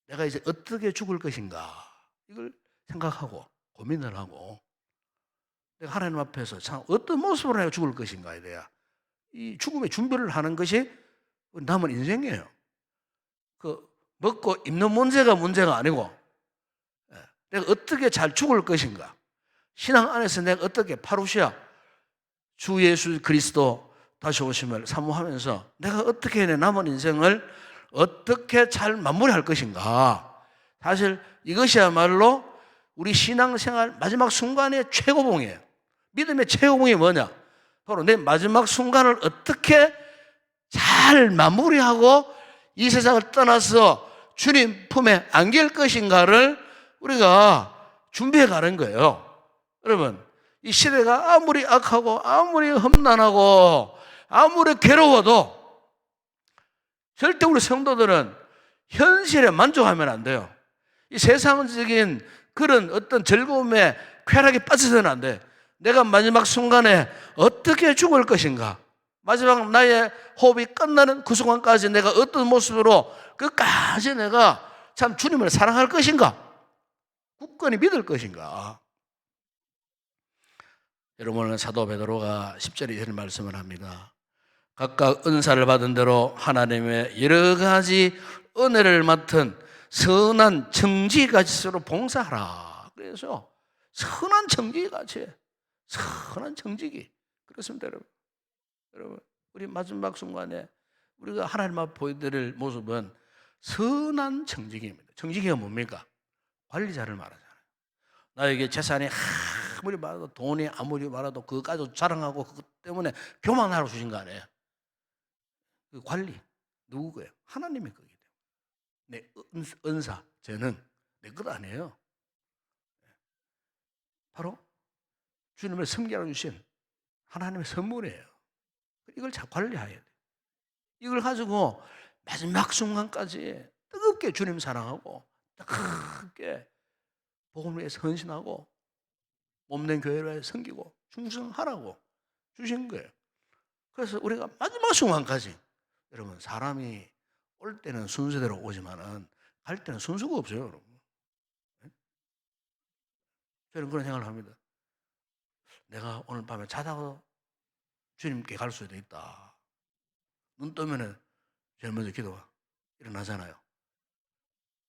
[SPEAKER 1] 내가 이제 어떻게 죽을 것인가, 이걸 생각하고 고민을 하고, 내가 하나님 앞에서 참 어떤 모습으로 내가 죽을 것인가에 대한 이 죽음의 준비를 하는 것이 남은 인생이에요. 그 먹고 입는 문제가 아니고, 내가 어떻게 잘 죽을 것인가, 신앙 안에서 내가 어떻게 파루시아 주 예수 그리스도 다시 오심을 사모하면서 내가 어떻게 내 남은 인생을 어떻게 잘 마무리할 것인가. 사실 이것이야말로 우리 신앙생활 마지막 순간의 최고봉이에요. 믿음의 최고봉이 뭐냐? 바로 내 마지막 순간을 어떻게 잘 마무리하고 이 세상을 떠나서 주님 품에 안길 것인가를 우리가 준비해 가는 거예요. 여러분, 이 시대가 아무리 악하고 아무리 험난하고 아무리 괴로워도 절대 우리 성도들은 현실에 만족하면 안 돼요. 이 세상적인 그런 어떤 즐거움에 쾌락에 빠져서는 안 돼. 내가 마지막 순간에 어떻게 죽을 것인가, 마지막 나의 호흡이 끝나는 그 순간까지 내가 어떤 모습으로 끝까지 내가 참 주님을 사랑할 것인가, 굳건히 믿을 것인가. 여러분, 사도 베드로가 10절에 이런 말씀을 합니다. 각각 은사를 받은 대로 하나님의 여러 가지 은혜를 맡은 선한 청지기같이 서로 봉사하라. 그래서 선한 청지기같이, 선한 청지기. 그렇습니다, 여러분. 여러분, 우리 마지막 순간에 우리가 하나님 앞에 보여드릴 모습은 선한 청지기입니다. 청지기가 뭡니까? 관리자를 말하잖아요. 나에게 재산이 아무리 많아도, 돈이 아무리 많아도 그거 가지고 자랑하고 그것 때문에 교만하러 주신 거 아니에요. 그 관리 누구예요? 하나님의 거기 때문에. 내 은사, 재능 내 것 아니에요. 바로 주님을 섬기라고 주신 하나님의 선물이에요. 이걸 잘 관리해야 돼요. 이걸 가지고 마지막 순간까지 뜨겁게 주님 사랑하고 뜨겁게 복음을 위해서 헌신하고 몸된 교회를 위해서 섬기고 충성하라고 주신 거예요. 그래서 우리가 마지막 순간까지, 여러분, 사람이 올 때는 순서대로 오지만은 갈 때는 순서가 없어요, 여러분. 저는 그런 생각을 합니다. 내가 오늘 밤에 자다가 주님께 갈 수도 있다. 눈 뜨면은 제일 먼저 기도가 일어나잖아요.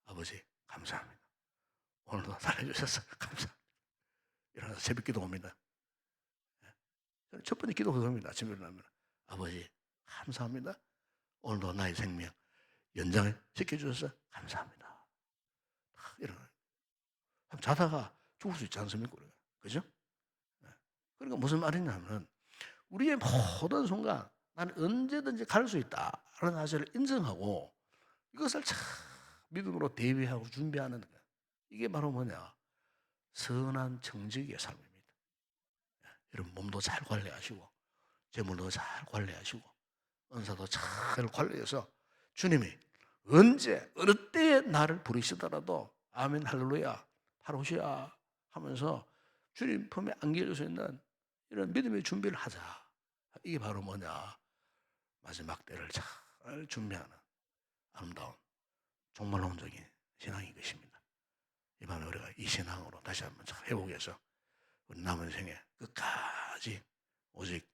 [SPEAKER 1] 아버지, 감사합니다. 오늘도 살려주셔서 감사합니다. 일어나서 새벽 기도 옵니다. 저는 첫 번째 기도가 그겁니다. 아침에 일어나면. 아버지, 감사합니다. 오늘도 나의 생명 연장을 시켜주셔서 감사합니다. 일어나요. 자다가 죽을 수 있지 않습니까? 그죠? 그러니까 무슨 말이냐면 우리의 모든 순간 나는 언제든지 갈 수 있다라는 사실을 인정하고 이것을 참 믿음으로 대비하고 준비하는 거야. 이게 바로 뭐냐? 선한 정직의 삶입니다. 여러분, 몸도 잘 관리하시고 재물도 잘 관리하시고 은사도 잘 관리해서 주님이 언제 어느 때에 나를 부르시더라도 아멘 할렐루야 파루시아 하면서 주님 품에 안길 수 있는 이런 믿음의 준비를 하자. 이게 바로 뭐냐? 마지막 때를 잘 준비하는 아름다운 종말론적인 신앙인 것입니다. 이번에 우리가 이 신앙으로 다시 한번 회복해서 우리 남은 생에 끝까지 오직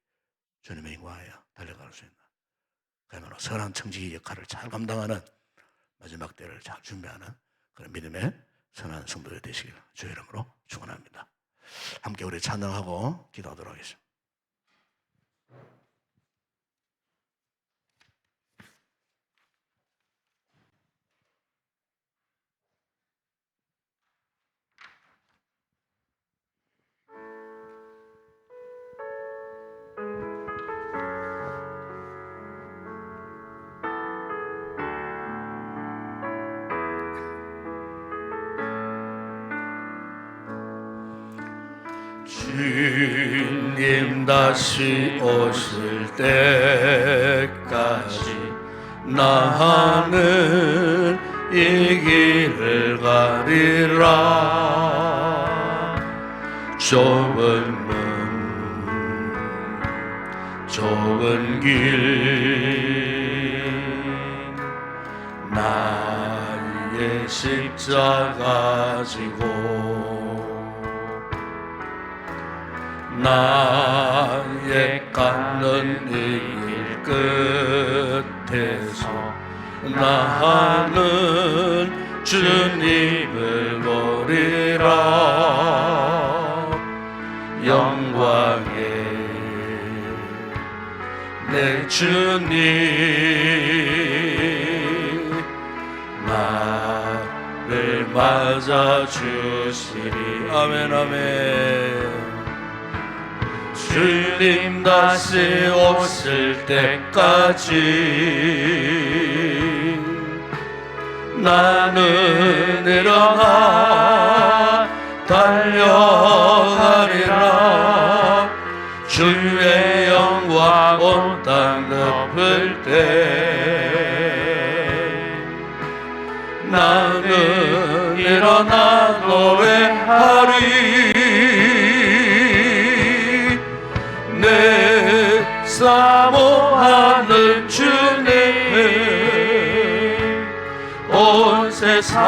[SPEAKER 1] 주님의 영광하여 달려갈 수 있는 그야말로 선한 청지기 역할을 잘 감당하는 마지막 때를 잘 준비하는 그런 믿음의 선한 성도가 되시길 주의 이름으로 축원합니다. 함께 우리 찬양하고 기도하도록 하겠습니다. 주님 다시 오실 때까지 나는 이 길을 가리라. 좁은 문 좁은 길 나의 십자가 지고 나의 깎는 이 길 끝에서 나는 주님을 보리라. 영광의 내 주님 나를 맞아주시리. 아멘 아멘. 주님 다시 오실 때까지 나는 일어나 달려가리라. 주의 영광 온 땅 덮을 때 나는 일어나 노래하리. 내 사모하는 주님 온 세상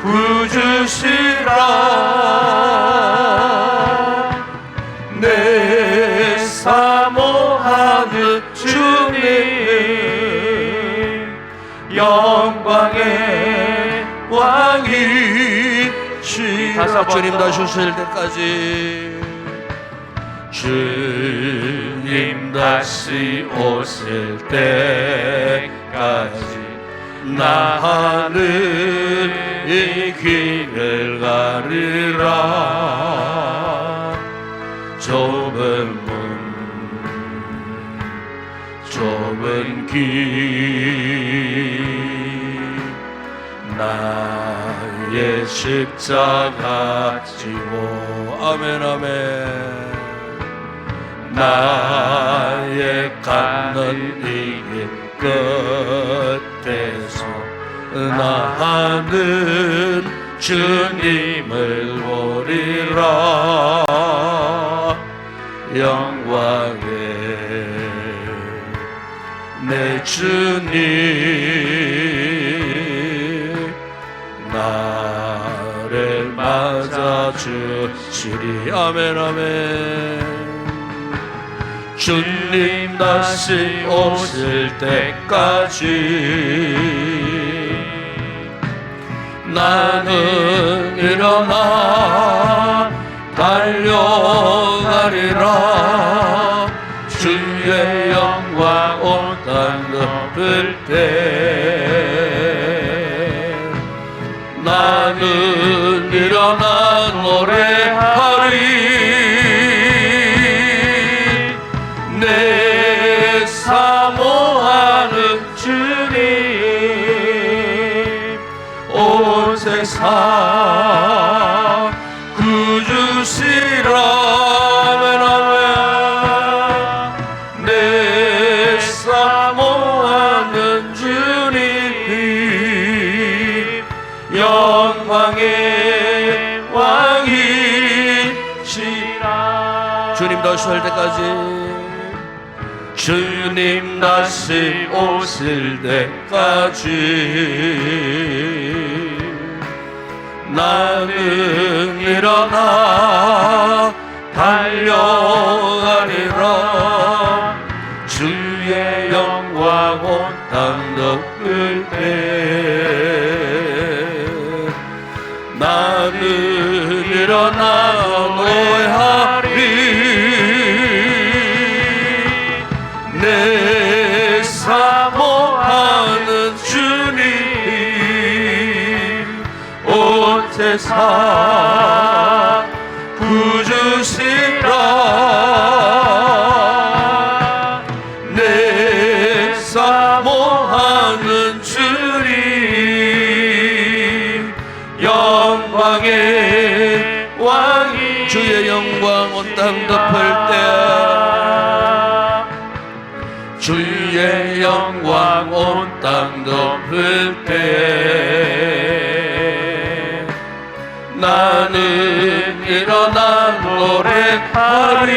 [SPEAKER 1] 구주시라. 내 사모하는 주님 영광의 왕이시라. 주님 다시 오실 때까지 주님 다시 오실 때까지 나는 이 길을 가리라. 좁은 문 좁은 길 나의 십자가 지고 아멘 아멘. 나의 깎는 이 길 끝에서 나는 주님을 보리라. 영광의 내 주님 나를 맞아주시리. 아멘 아멘. 주님 다시 오실 때까지 나는 일어나 달려가리라. 주의 영광 온 땅 덮을 때 나는 일어나 노래하리. 내 사모하는 주님 온 세상 구주시라. 내 사모하는 주님 영광의 왕이시라. 주님 다시 올 때까지 주님 다시 오실 때까지 나는 일어나 달려가리라. 주의 영광 온 땅 덮을 때 나는 일어나 노래하리. 내 사모하는 주님 온 세상 구주시라. 내 사모하는 주님 영광의 왕이 주의 영광 온 땅 덮을 때 주의 영광 온 땅 덮을 때 나는 일어나 노래하리.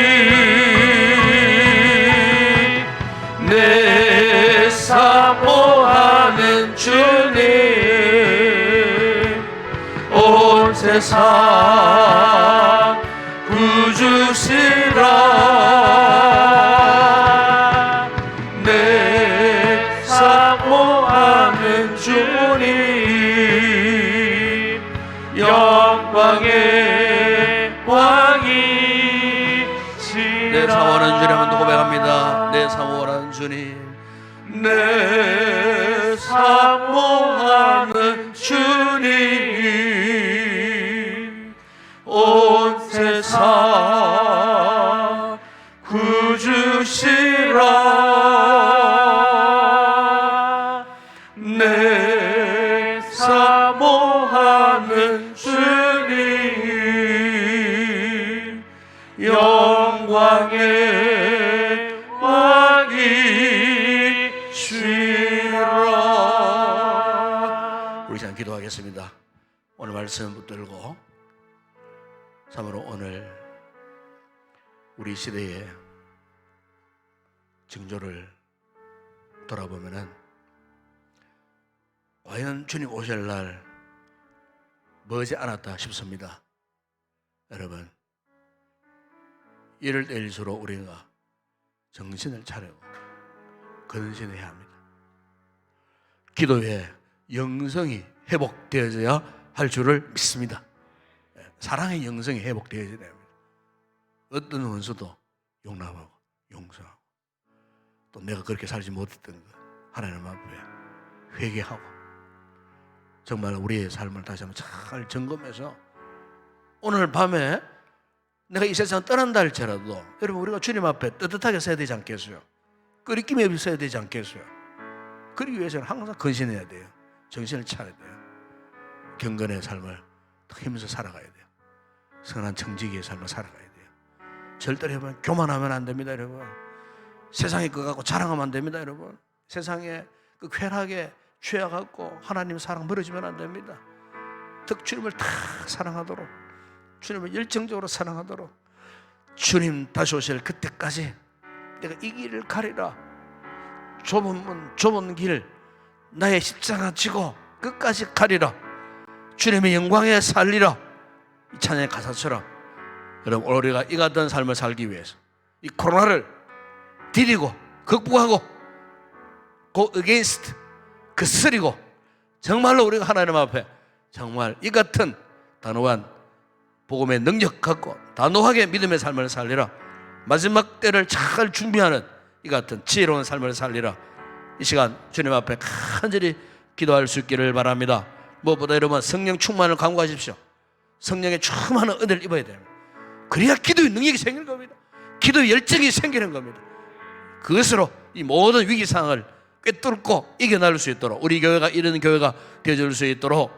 [SPEAKER 1] 내 사모하는 주님 온 세상 구주시라. 내 사모하는 주님 영광의 왕이시라. 내 사모하는 주님 한번 고백합니다. 내 사모하는 주님, 내 사모하는 주님 온 세상 구주시라. 내 사모하는 주님 영광의 왕이시라. 우리 참 기도하겠습니다. 오늘 말씀 붙들고 참으로 오늘 우리 시대의 징조를 돌아보면은 과연 주님 오실 날 머지 않았다 싶습니다. 여러분, 이럴 때일수록 우리가 정신을 차리고 근신해야 합니다. 기도의 영성이 회복되어져야 할 줄을 믿습니다. 사랑의 영성이 회복되어져야 됩니다. 어떤 원수도 용납하고 용서하고 또 내가 그렇게 살지 못했던 것 하나님 앞에 회개하고 정말 우리의 삶을 다시 한번 잘 점검해서 오늘 밤에 내가 이 세상 떠난다 할지라도 여러분 우리가 주님 앞에 떳떳하게 서야 되지 않겠어요? 끄리낌이 없이 서야 되지 않겠어요? 그러기 위해서는 항상 근신해야 돼요. 정신을 차려야 돼요. 경건의 삶을 힘써 살아가야 돼요. 선한 정직의 삶을 살아가야 돼요. 절대로 여러분 교만하면 안 됩니다. 여러분 세상에 그거 갖고 자랑하면 안 됩니다. 여러분 세상에 그 쾌락에 취해갖고 하나님 사랑 멀어지면 안 됩니다. 더 주님을 다 사랑하도록 주님을 열정적으로 사랑하도록 주님 다시 오실 그때까지 내가 이 길을 가리라. 좁은 문 좁은 길 나의 십자가 지고 끝까지 가리라. 주님의 영광에 살리라. 이 찬양의 가사처럼 여러분 우리가 이 같은 삶을 살기 위해서 이 코로나를 디디고 극복하고 go against 거스리고 정말로 우리가 하나님 앞에 정말 이 같은 단호한 복음의 능력 갖고 단호하게 믿음의 삶을 살리라. 마지막 때를 잘 준비하는 이 같은 지혜로운 삶을 살리라. 이 시간 주님 앞에 간절히 기도할 수 있기를 바랍니다. 무엇보다 여러분 성령 충만을 강구하십시오. 성령의 충만한 은혜를 입어야 됩니다. 그래야 기도의 능력이 생기는 겁니다. 기도의 열정이 생기는 겁니다. 그것으로 이 모든 위기 상황을 꿰뚫고 이겨낼 수 있도록 우리 교회가 이런 교회가 되어줄 수 있도록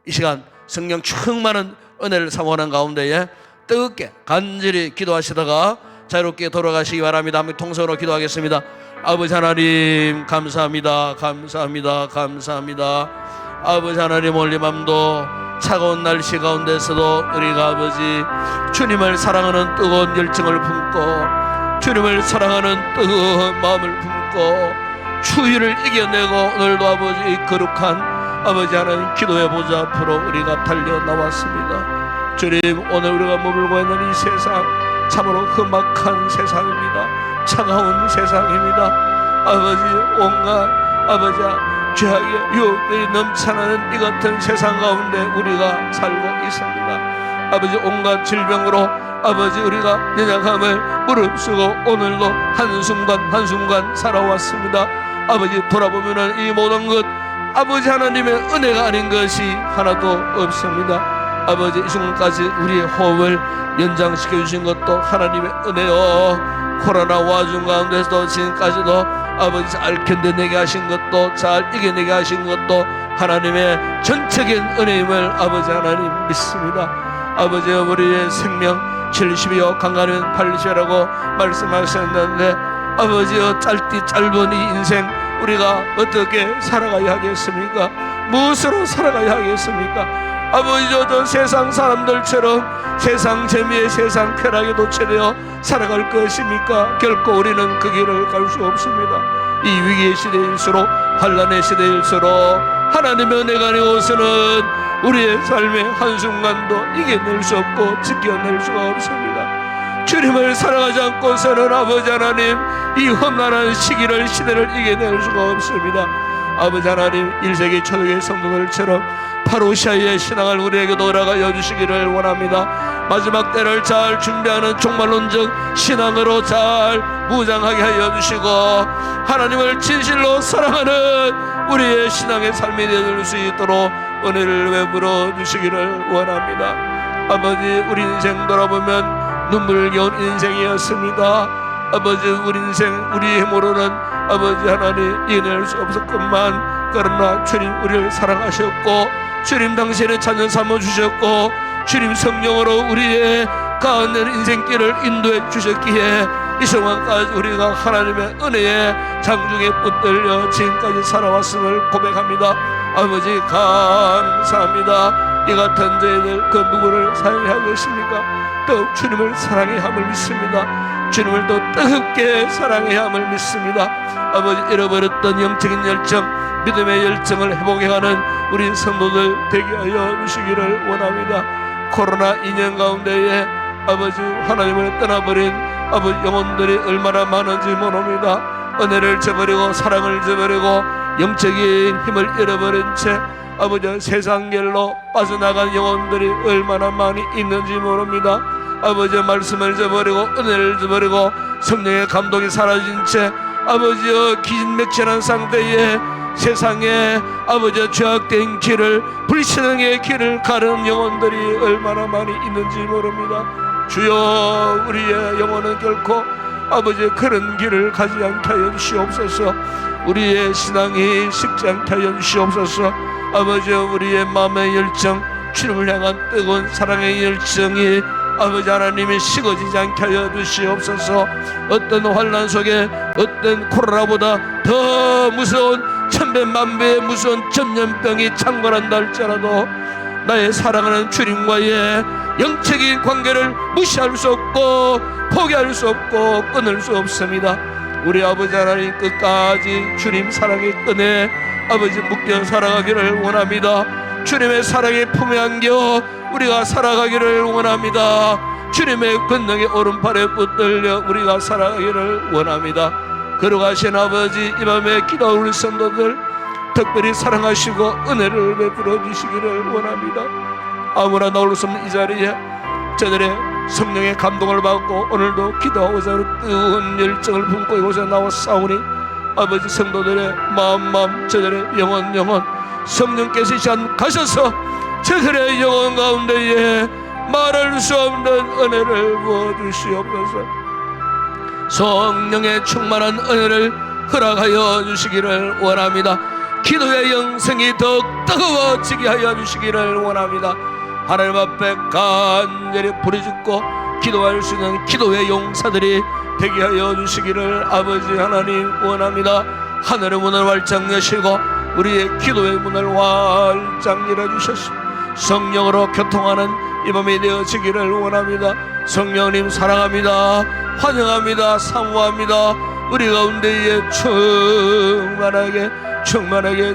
[SPEAKER 1] 이 시간 성령 충만한 은혜를 사모하는 가운데에 뜨겁게 간절히 기도하시다가 자유롭게 돌아가시기 바랍니다. 한번 통성으로 기도하겠습니다. 아버지 하나님 감사합니다. 감사합니다. 감사합니다. 아버지 하나님 오늘 밤도 차가운 날씨 가운데서도 우리가 아버지 주님을 사랑하는 뜨거운 열정을 품고 주님을 사랑하는 뜨거운 마음을 품고 추위를 이겨내고 오늘도 아버지 거룩한
[SPEAKER 2] 아버지 하나님, 기도의 보좌 앞으로 우리가 달려 나왔습니다. 주님, 오늘 우리가 머물고 있는 이 세상 참으로 험악한 세상입니다. 차가운 세상입니다. 아버지, 온갖 아버지 죄악의 유혹들이 넘쳐나는 이 같은 세상 가운데 우리가 살고 있습니다. 아버지, 온갖 질병으로 아버지 우리가 연약함을 무릅쓰고 오늘도 한순간 한순간 살아왔습니다. 아버지, 돌아보면은 이 모든 것 아버지 하나님의 은혜가 아닌 것이 하나도 없습니다. 아버지, 이 순간까지 우리의 호흡을 연장시켜 주신 것도 하나님의 은혜요, 코로나 와중 가운데서도 지금까지도 아버지 잘 견뎌내게 하신 것도, 잘 이겨내게 하신 것도 하나님의 전적인 은혜임을 아버지 하나님 믿습니다. 아버지, 우리의 생명 70이요 강간은 80이라고 말씀하셨는데 아버지여, 짧은 이 인생 우리가 어떻게 살아가야 하겠습니까? 무엇으로 살아가야 하겠습니까? 아버지여, 저 세상 사람들처럼 세상 재미에 세상 쾌락에 도취되어 살아갈 것입니까? 결코 우리는 그 길을 갈 수 없습니다. 이 위기의 시대일수록, 환난의 시대일수록 하나님의 은혜가 아니고서는 우리의 삶의 한순간도 이겨낼 수 없고 지켜낼 수가 없습니다. 주님을 사랑하지 않고서는 아버지 하나님, 이 험난한 시기를, 시대를 이겨낼 수가 없습니다. 아버지 하나님, 1세기 초대교회 성도들처럼 파루시아의 신앙을 우리에게도 허락하여 주시기를 원합니다. 마지막 때를 잘 준비하는 종말론적 신앙으로 잘 무장하게 하여 주시고, 하나님을 진실로 사랑하는 우리의 신앙의 삶이 되어줄 수 있도록 은혜를 베풀어 주시기를 원합니다. 아버지, 우리 인생 돌아보면 눈물겨운 인생이었습니다. 아버지, 우리 인생 우리 힘으로는 아버지 하나님 이겨낼 수 없었건만, 그러나 주님 우리를 사랑하셨고, 주님 당신의 자녀 삼아주셨고, 주님 성령으로 우리의 가운데 인생길을 인도해 주셨기에 이 순간까지 우리가 하나님의 은혜에 장중에 붙들려 지금까지 살아왔음을 고백합니다. 아버지, 감사합니다. 이 같은 저희들 그 누구를 사랑해야 하겠습니까? 더욱 주님을 사랑해야 함을 믿습니다. 주님을 더 뜨겁게 사랑해야 함을 믿습니다. 아버지, 잃어버렸던 영적인 열정, 믿음의 열정을 회복해가는 우리 성도들 되게 하여 주시기를 원합니다. 코로나 2년 가운데에 아버지 하나님을 떠나버린 아버지 영혼들이 얼마나 많은지 모릅니다. 은혜를 저버리고 사랑을 저버리고 영적인 힘을 잃어버린 채 아버지 세상길로 빠져나간 영혼들이 얼마나 많이 있는지 모릅니다. 아버지, 말씀을 저버리고 은혜를 저버리고 성령의 감동이 사라진 채 아버지여 기진맥진한 상태에 세상에 아버지 죄악된 길을, 불신앙의 길을 가는 영혼들이 얼마나 많이 있는지 모릅니다. 주여, 우리의 영혼은 결코 아버지 그런 길을 가지 않게 하여 주시옵소서. 우리의 신앙이 식지 않게 하여 주시옵소서. 아버지, 우리의 마음의 열정, 주님을 향한 뜨거운 사랑의 열정이 아버지 하나님이 식어지지 않게 하여 주시옵소서. 어떤 환난 속에 어떤 코로나보다 더 무서운 천배만배의 무서운 전염병이 창궐한다 할지라도 나의 사랑하는 주님과의 영적인 관계를 무시할 수 없고 포기할 수 없고 끊을 수 없습니다. 우리 아버지 하나님, 끝까지 주님 사랑의 끈에 아버지 묶여 살아가기를 원합니다. 주님의 사랑의 품에 안겨 우리가 살아가기를 원합니다. 주님의 권능의 오른팔에 붙들려 우리가 살아가기를 원합니다. 걸어가신 아버지, 이 밤에 기도하는 우리 성도들 특별히 사랑하시고 은혜를 베풀어 주시기를 원합니다. 아무나 나올 수 없는 이 자리에 저들의 성령의 감동을 받고 오늘도 기도하고자 하는 뜨거운 열정을 품고 이곳에 나왔사오니 아버지, 성도들의 마음 저들의 영혼 성령께서 이 시간 가셔서 저들의 영혼 가운데에 말할 수 없는 은혜를 부어주시옵소서. 성령의 충만한 은혜를 허락하여 주시기를 원합니다. 기도의 영성이 더욱 뜨거워지게 하여 주시기를 원합니다. 하나님 앞에 간절히 부르짖고 기도할 수 있는 기도의 용사들이 되게 하여 주시기를 아버지 하나님 원합니다. 하늘의 문을 활짝 여시고 우리의 기도의 문을 활짝 열어주셔서 성령으로 교통하는 이 밤이 되어지기를 원합니다. 성령님 사랑합니다. 환영합니다. 사모합니다. 우리 가운데에 충만하게 충만하게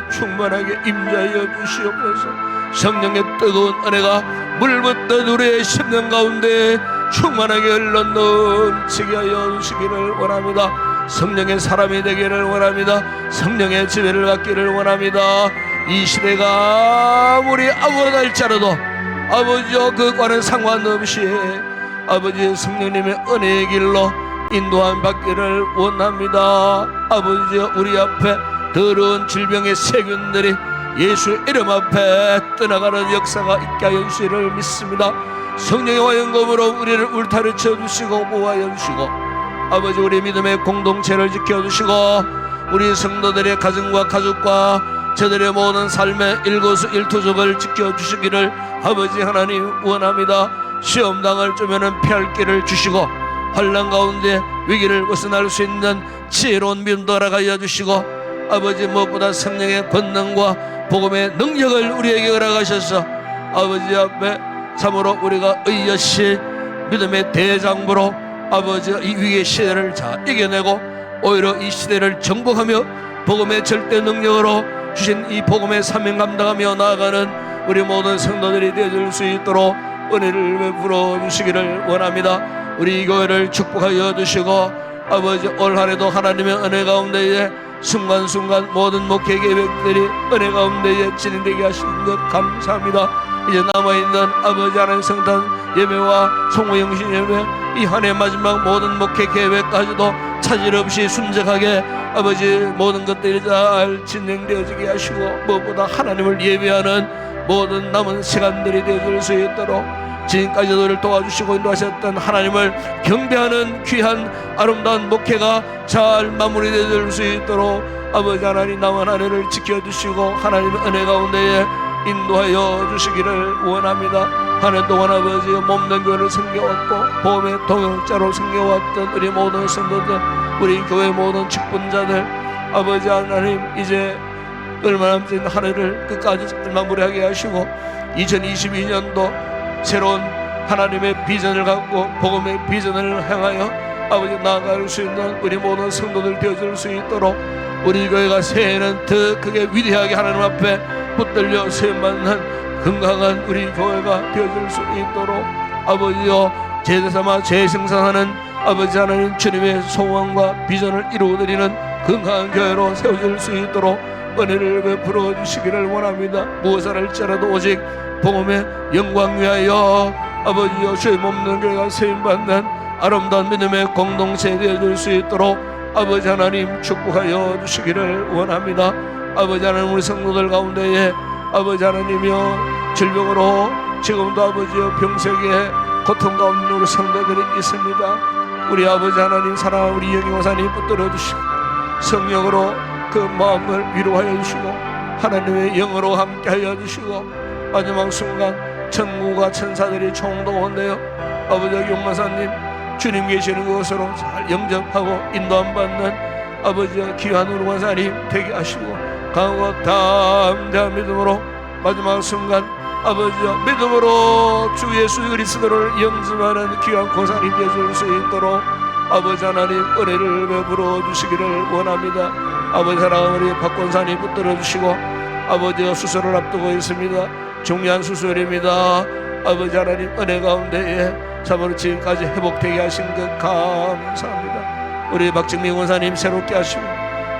[SPEAKER 2] 임자여 주시옵소서. 성령의 뜨거운 은혜가 물붓던 우리의 심령 가운데 충만하게 흘러 넘치게 하여 주시기를 원합니다. 성령의 사람이 되기를 원합니다. 성령의 지배를 받기를 원합니다. 이 시대가 아무리 아무나 할지라도 아버지여 그과는 상관없이 아버지 성령님의 은혜의 길로 인도함 받기를 원합니다. 아버지여 우리 앞에 더러운 질병의 세균들이 예수의 이름 앞에 떠나가는 역사가 있게 하여 주시기를 믿습니다. 성령의 화영검으로 우리를 울타리쳐 주시고 보호하여 주시고 아버지 우리 믿음의 공동체를 지켜주시고 우리 성도들의 가정과 가족과 저들의 모든 삶의 일거수일투족을 지켜주시기를 아버지 하나님 원합니다. 시험 당할 주면은 피할 길을 주시고 환난 가운데 위기를 벗어날 수 있는 지혜로운 믿음도 허락하여 주시고 아버지 무엇보다 성령의 권능과 복음의 능력을 우리에게 허락하셔서 아버지 앞에 참으로 우리가 의여시 믿음의 대장부로 아버지 이 위기의 시대를 잘 이겨내고 오히려 이 시대를 정복하며 복음의 절대 능력으로 주신 이 복음의 사명 감당하며 나아가는 우리 모든 성도들이 되어줄 수 있도록 은혜를 베풀어 주시기를 원합니다. 우리 교회를 축복하여 주시고 아버지 올 한해도 하나님의 은혜 가운데에 순간순간 모든 목회 계획들이 은혜 가운데에 진행되게 하시는 것 감사합니다. 이제 남아있는 아버지 하나님 성탄 예배와 송구영신 예배 이 한 해 마지막 모든 목회 계획까지도 차질 없이 순적하게 아버지 모든 것들이 잘 진행되어지게 하시고 무엇보다 하나님을 예배하는 모든 남은 시간들이 되어질 수 있도록 지금까지 너를 도와주시고 인도하셨던 하나님을 경배하는 귀한 아름다운 목회가 잘 마무리되어질 수 있도록 아버지 하나님 남은 한 해를 지켜주시고 하나님의 은혜 가운데에 인도하여 주시기를 원합니다. 한 해 동안 아버지 몸된 교회를 섬겨왔고 보험의 동역자로 섬겨왔던 우리 모든 성도들 우리 교회 모든 직분자들 아버지 하나님 이제 얼마 남지 않은 한 해를 끝까지 잘 마무리하게 하시고 2022년도 새로운 하나님의 비전을 갖고 복음의 비전을 향하여 아버지 나아갈 수 있는 우리 모든 성도들 되어줄 수 있도록 우리 교회가 새해에는 더 크게 위대하게 하나님 앞에 붙들려 세움받는 건강한 우리 교회가 되어줄 수 있도록 아버지여 제대삼아 재생산하는 아버지 하나님 주님의 소원과 비전을 이루어드리는 건강한 교회로 세워질 수 있도록 은혜를 베풀어 주시기를 원합니다. 무엇을 할지라도 오직 복음의 영광 위하여 아버지여 죄 없는 교회가 세움받는 아름다운 믿음의 공동체 되어줄 수 있도록 아버지 하나님 축복하여 주시기를 원합니다. 아버지 하나님 우리 성도들 가운데에 아버지 하나님이여 질병으로 지금도 아버지여 병세에 고통 가운데 우리 성도들이 있습니다. 우리 아버지 하나님 사랑하는 우리 영영사님 붙들어 주시고 성령으로 그 마음을 위로하여 주시고 하나님의 영으로 함께하여 주시고 마지막 순간 천국과 천사들이 총동원되어 아버지 영마사님 주님 계시는 곳으로 잘 영접하고 인도함 받는 아버지의 귀한 우리 원사님 되게 하시고 강하고 담대한 믿음으로 마지막 순간 아버지여 믿음으로 주 예수 그리스도를 영접하는 귀한 권사님 되어줄 수 있도록 아버지 하나님 은혜를 베풀어 주시기를 원합니다. 아버지 사랑하는 우리 박 권사님 붙들어 주시고 아버지가 수술을 앞두고 있습니다. 중요한 수술입니다. 아버지 하나님 은혜 가운데에 참으로 지금까지 회복되게 하신 것 감사합니다. 우리 박정민 권사님 새롭게 하시고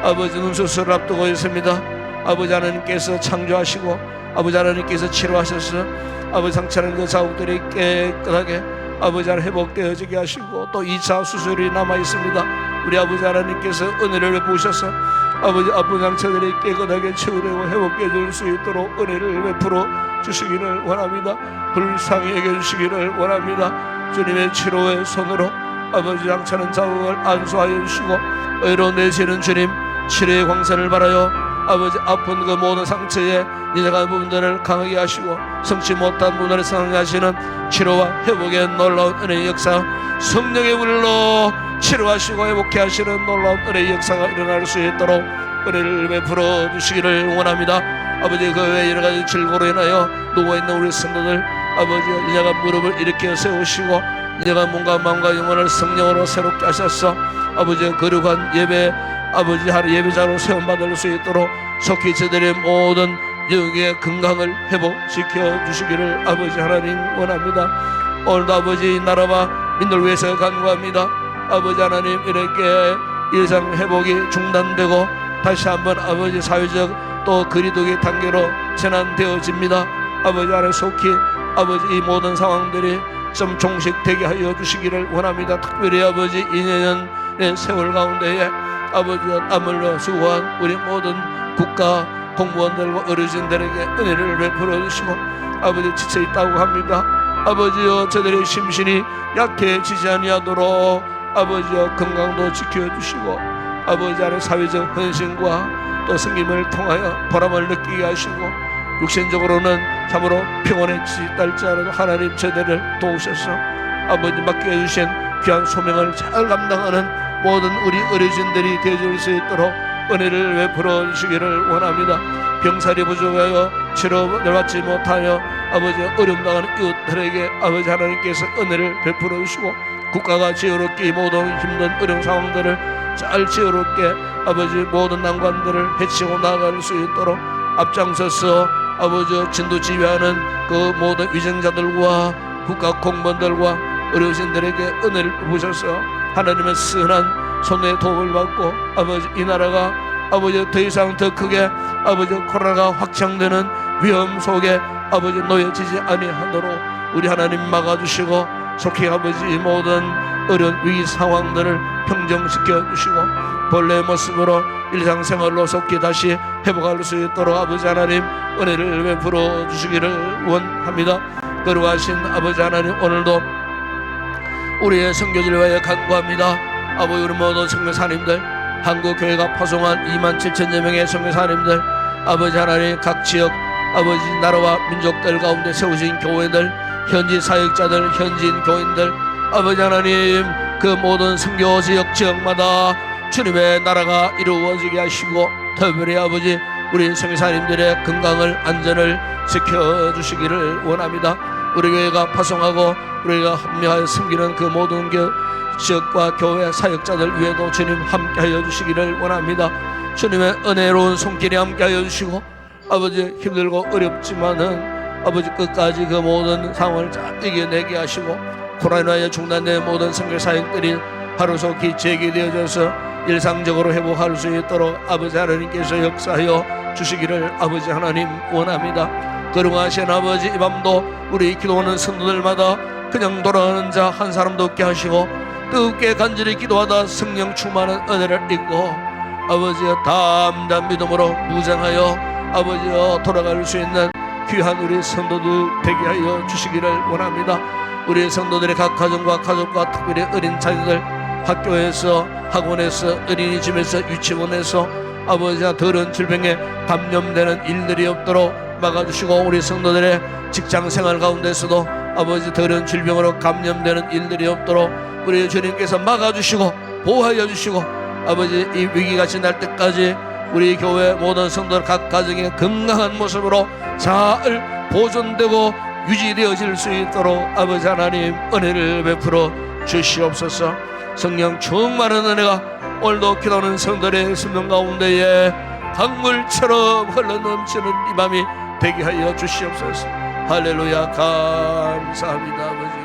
[SPEAKER 2] 아버지 눈수술을 앞두고 있습니다. 아버지 하나님께서 창조하시고 아버지 하나님께서 치료하셔서 아버지 상처는 그 자국들이 깨끗하게 아버지 하나님 회복되어지게 하시고 또 2차 수술이 남아 있습니다. 우리 아버지 하나님께서 은혜를 베푸셔서 아버지 아픈 상처들이 깨끗하게 치유되고 회복해 줄 수 있도록 은혜를 베풀어 주시기를 원합니다. 불쌍히 여겨 주시기를 원합니다. 주님의 치료의 손으로 아버지 상처는 자국을 안수하여 주시고 의로운 내시는 주님 치료의 광선을 바라요 아버지 아픈 그 모든 상처에 인정한 부분들을 강하게 하시고 성치 못한 부분을 상하시는 치료와 회복의 놀라운 은혜의 역사 성령의 불로 치료하시고 회복해 하시는 놀라운 은혜의 역사가 일어날 수 있도록 은혜를 베풀어 주시기를 원합니다. 아버지 그 외에 여러 가지 질고로 인하여 누워있는 우리 성도들 아버지 이제가 무릎을 일으켜 세우시고 이제가 몸과 마음과 영혼을 성령으로 새롭게 하셔서 아버지의 거룩한 예배 아버지 하나님 예배자로 세움받을 수 있도록 속히 저들의 모든 영의 건강을 회복시켜 주시기를 아버지 하나님 원합니다. 오늘도 아버지 나라와 민족을 위해서 간구합니다. 아버지 하나님 이렇게 일상 회복이 중단되고 다시 한번 아버지 사회적 또 거리두기 단계로 전환되어집니다. 아버지 하나님 속히 아버지 이 모든 상황들이 좀 종식되게 하여 주시기를 원합니다. 특별히 아버지 2년의 세월 가운데에 아버지와 땀 흘려 수고한 우리 모든 국가 공무원들과 어르신들에게 은혜를 베풀어 주시고 아버지 지쳐 있다고 합니다. 아버지여 저들의 심신이 약해지지 아니하도록 아버지여 건강도 지켜주시고 아버지 안에 사회적 헌신과 또 섬김을 통하여 보람을 느끼게 하시고 육신적으로는 참으로 평온해지지 않을지라도 하나님 저들을 도우셔서 아버지 맡겨주신 귀한 소명을 잘 감당하는 모든 우리 어르신들이 되어줄 수 있도록 은혜를 베풀어 주시기를 원합니다. 병살이 부족하여 치료를 받지 못하여 아버지 어려움 당하는 이웃들에게 아버지 하나님께서 은혜를 베풀어 주시고 국가가 지혜롭게 모든 힘든 어려운 상황들을 잘 지혜롭게 아버지 모든 난관들을 헤치고 나아갈 수 있도록 앞장서서 아버지 진도 지휘하는 그 모든 위정자들과 국가 공무원들과 어르신들에게 은혜를 부으셔서 하나님의 선한 손에 도움을 받고 아버지 이 나라가 아버지 더 이상 더 크게 아버지 코로나가 확장되는 위험 속에 아버지 놓여지지 아니하도록 우리 하나님 막아주시고 속히 아버지 이 모든 어려운 위기 상황들을 평정시켜 주시고 본래의 모습으로 일상생활로 속히 다시 회복할 수 있도록 아버지 하나님 은혜를 베풀어 주시기를 원합니다. 거룩하신 아버지 하나님 오늘도 우리의 선교지를 위하여 간구합니다. 아버지 우리 모든 선교사님들 한국교회가 파송한 27,000여 명의 선교사님들 아버지 하나님 각 지역 아버지 나라와 민족들 가운데 세우신 교회들 현지 사역자들 현지인 교인들 아버지 하나님 그 모든 선교 지역마다 주님의 나라가 이루어지게 하시고 특별히 아버지 우리 선교사님들의 건강을 안전을 지켜주시기를 원합니다. 우리 교회가 파송하고 우리가 합력하여 섬기는 그 모든 지역과 교회 사역자들 위에도 주님 함께하여 주시기를 원합니다. 주님의 은혜로운 손길이 함께하여 주시고 아버지 힘들고 어렵지만은 아버지 끝까지 그 모든 상황을 잘 이겨내게 하시고 코로나에 중단된 모든 선교 사역들이 하루속히 재개되어져서 일상적으로 회복할 수 있도록 아버지 하나님께서 역사하여 주시기를 아버지 하나님 원합니다. 거룩하신 아버지 이 밤도 우리 기도하는 성도들마다 그냥 돌아가는 자 한 사람도 없게 하시고 뜨겁게 간절히 기도하다 성령 충만한 은혜를 입고 아버지여 담대한 믿음으로 무장하여 아버지여 돌아갈 수 있는 귀한 우리 성도들 되게 하여 주시기를 원합니다. 우리 성도들의 각 가정과 가족과 특별히 어린 자녀들 학교에서 학원에서 어린이집에서 유치원에서 아버지와 더러운 질병에 감염되는 일들이 없도록 막아주시고 우리 성도들의 직장생활 가운데서도 아버지 더러운 질병으로 감염되는 일들이 없도록 우리 주님께서 막아주시고 보호하여 주시고 아버지 이 위기가 지날 때까지 우리 교회 모든 성도들 각 가정의 건강한 모습으로 잘 보존되고 유지되어질 수 있도록 아버지 하나님 은혜를 베풀어 주시옵소서. 성령 충만한 은혜가 오늘도 기도하는 성도들의 심령 가운데에 강물처럼 흘러넘치는 이 밤이 되게 하여 주시옵소서. 할렐루야 감사합니다 아버지.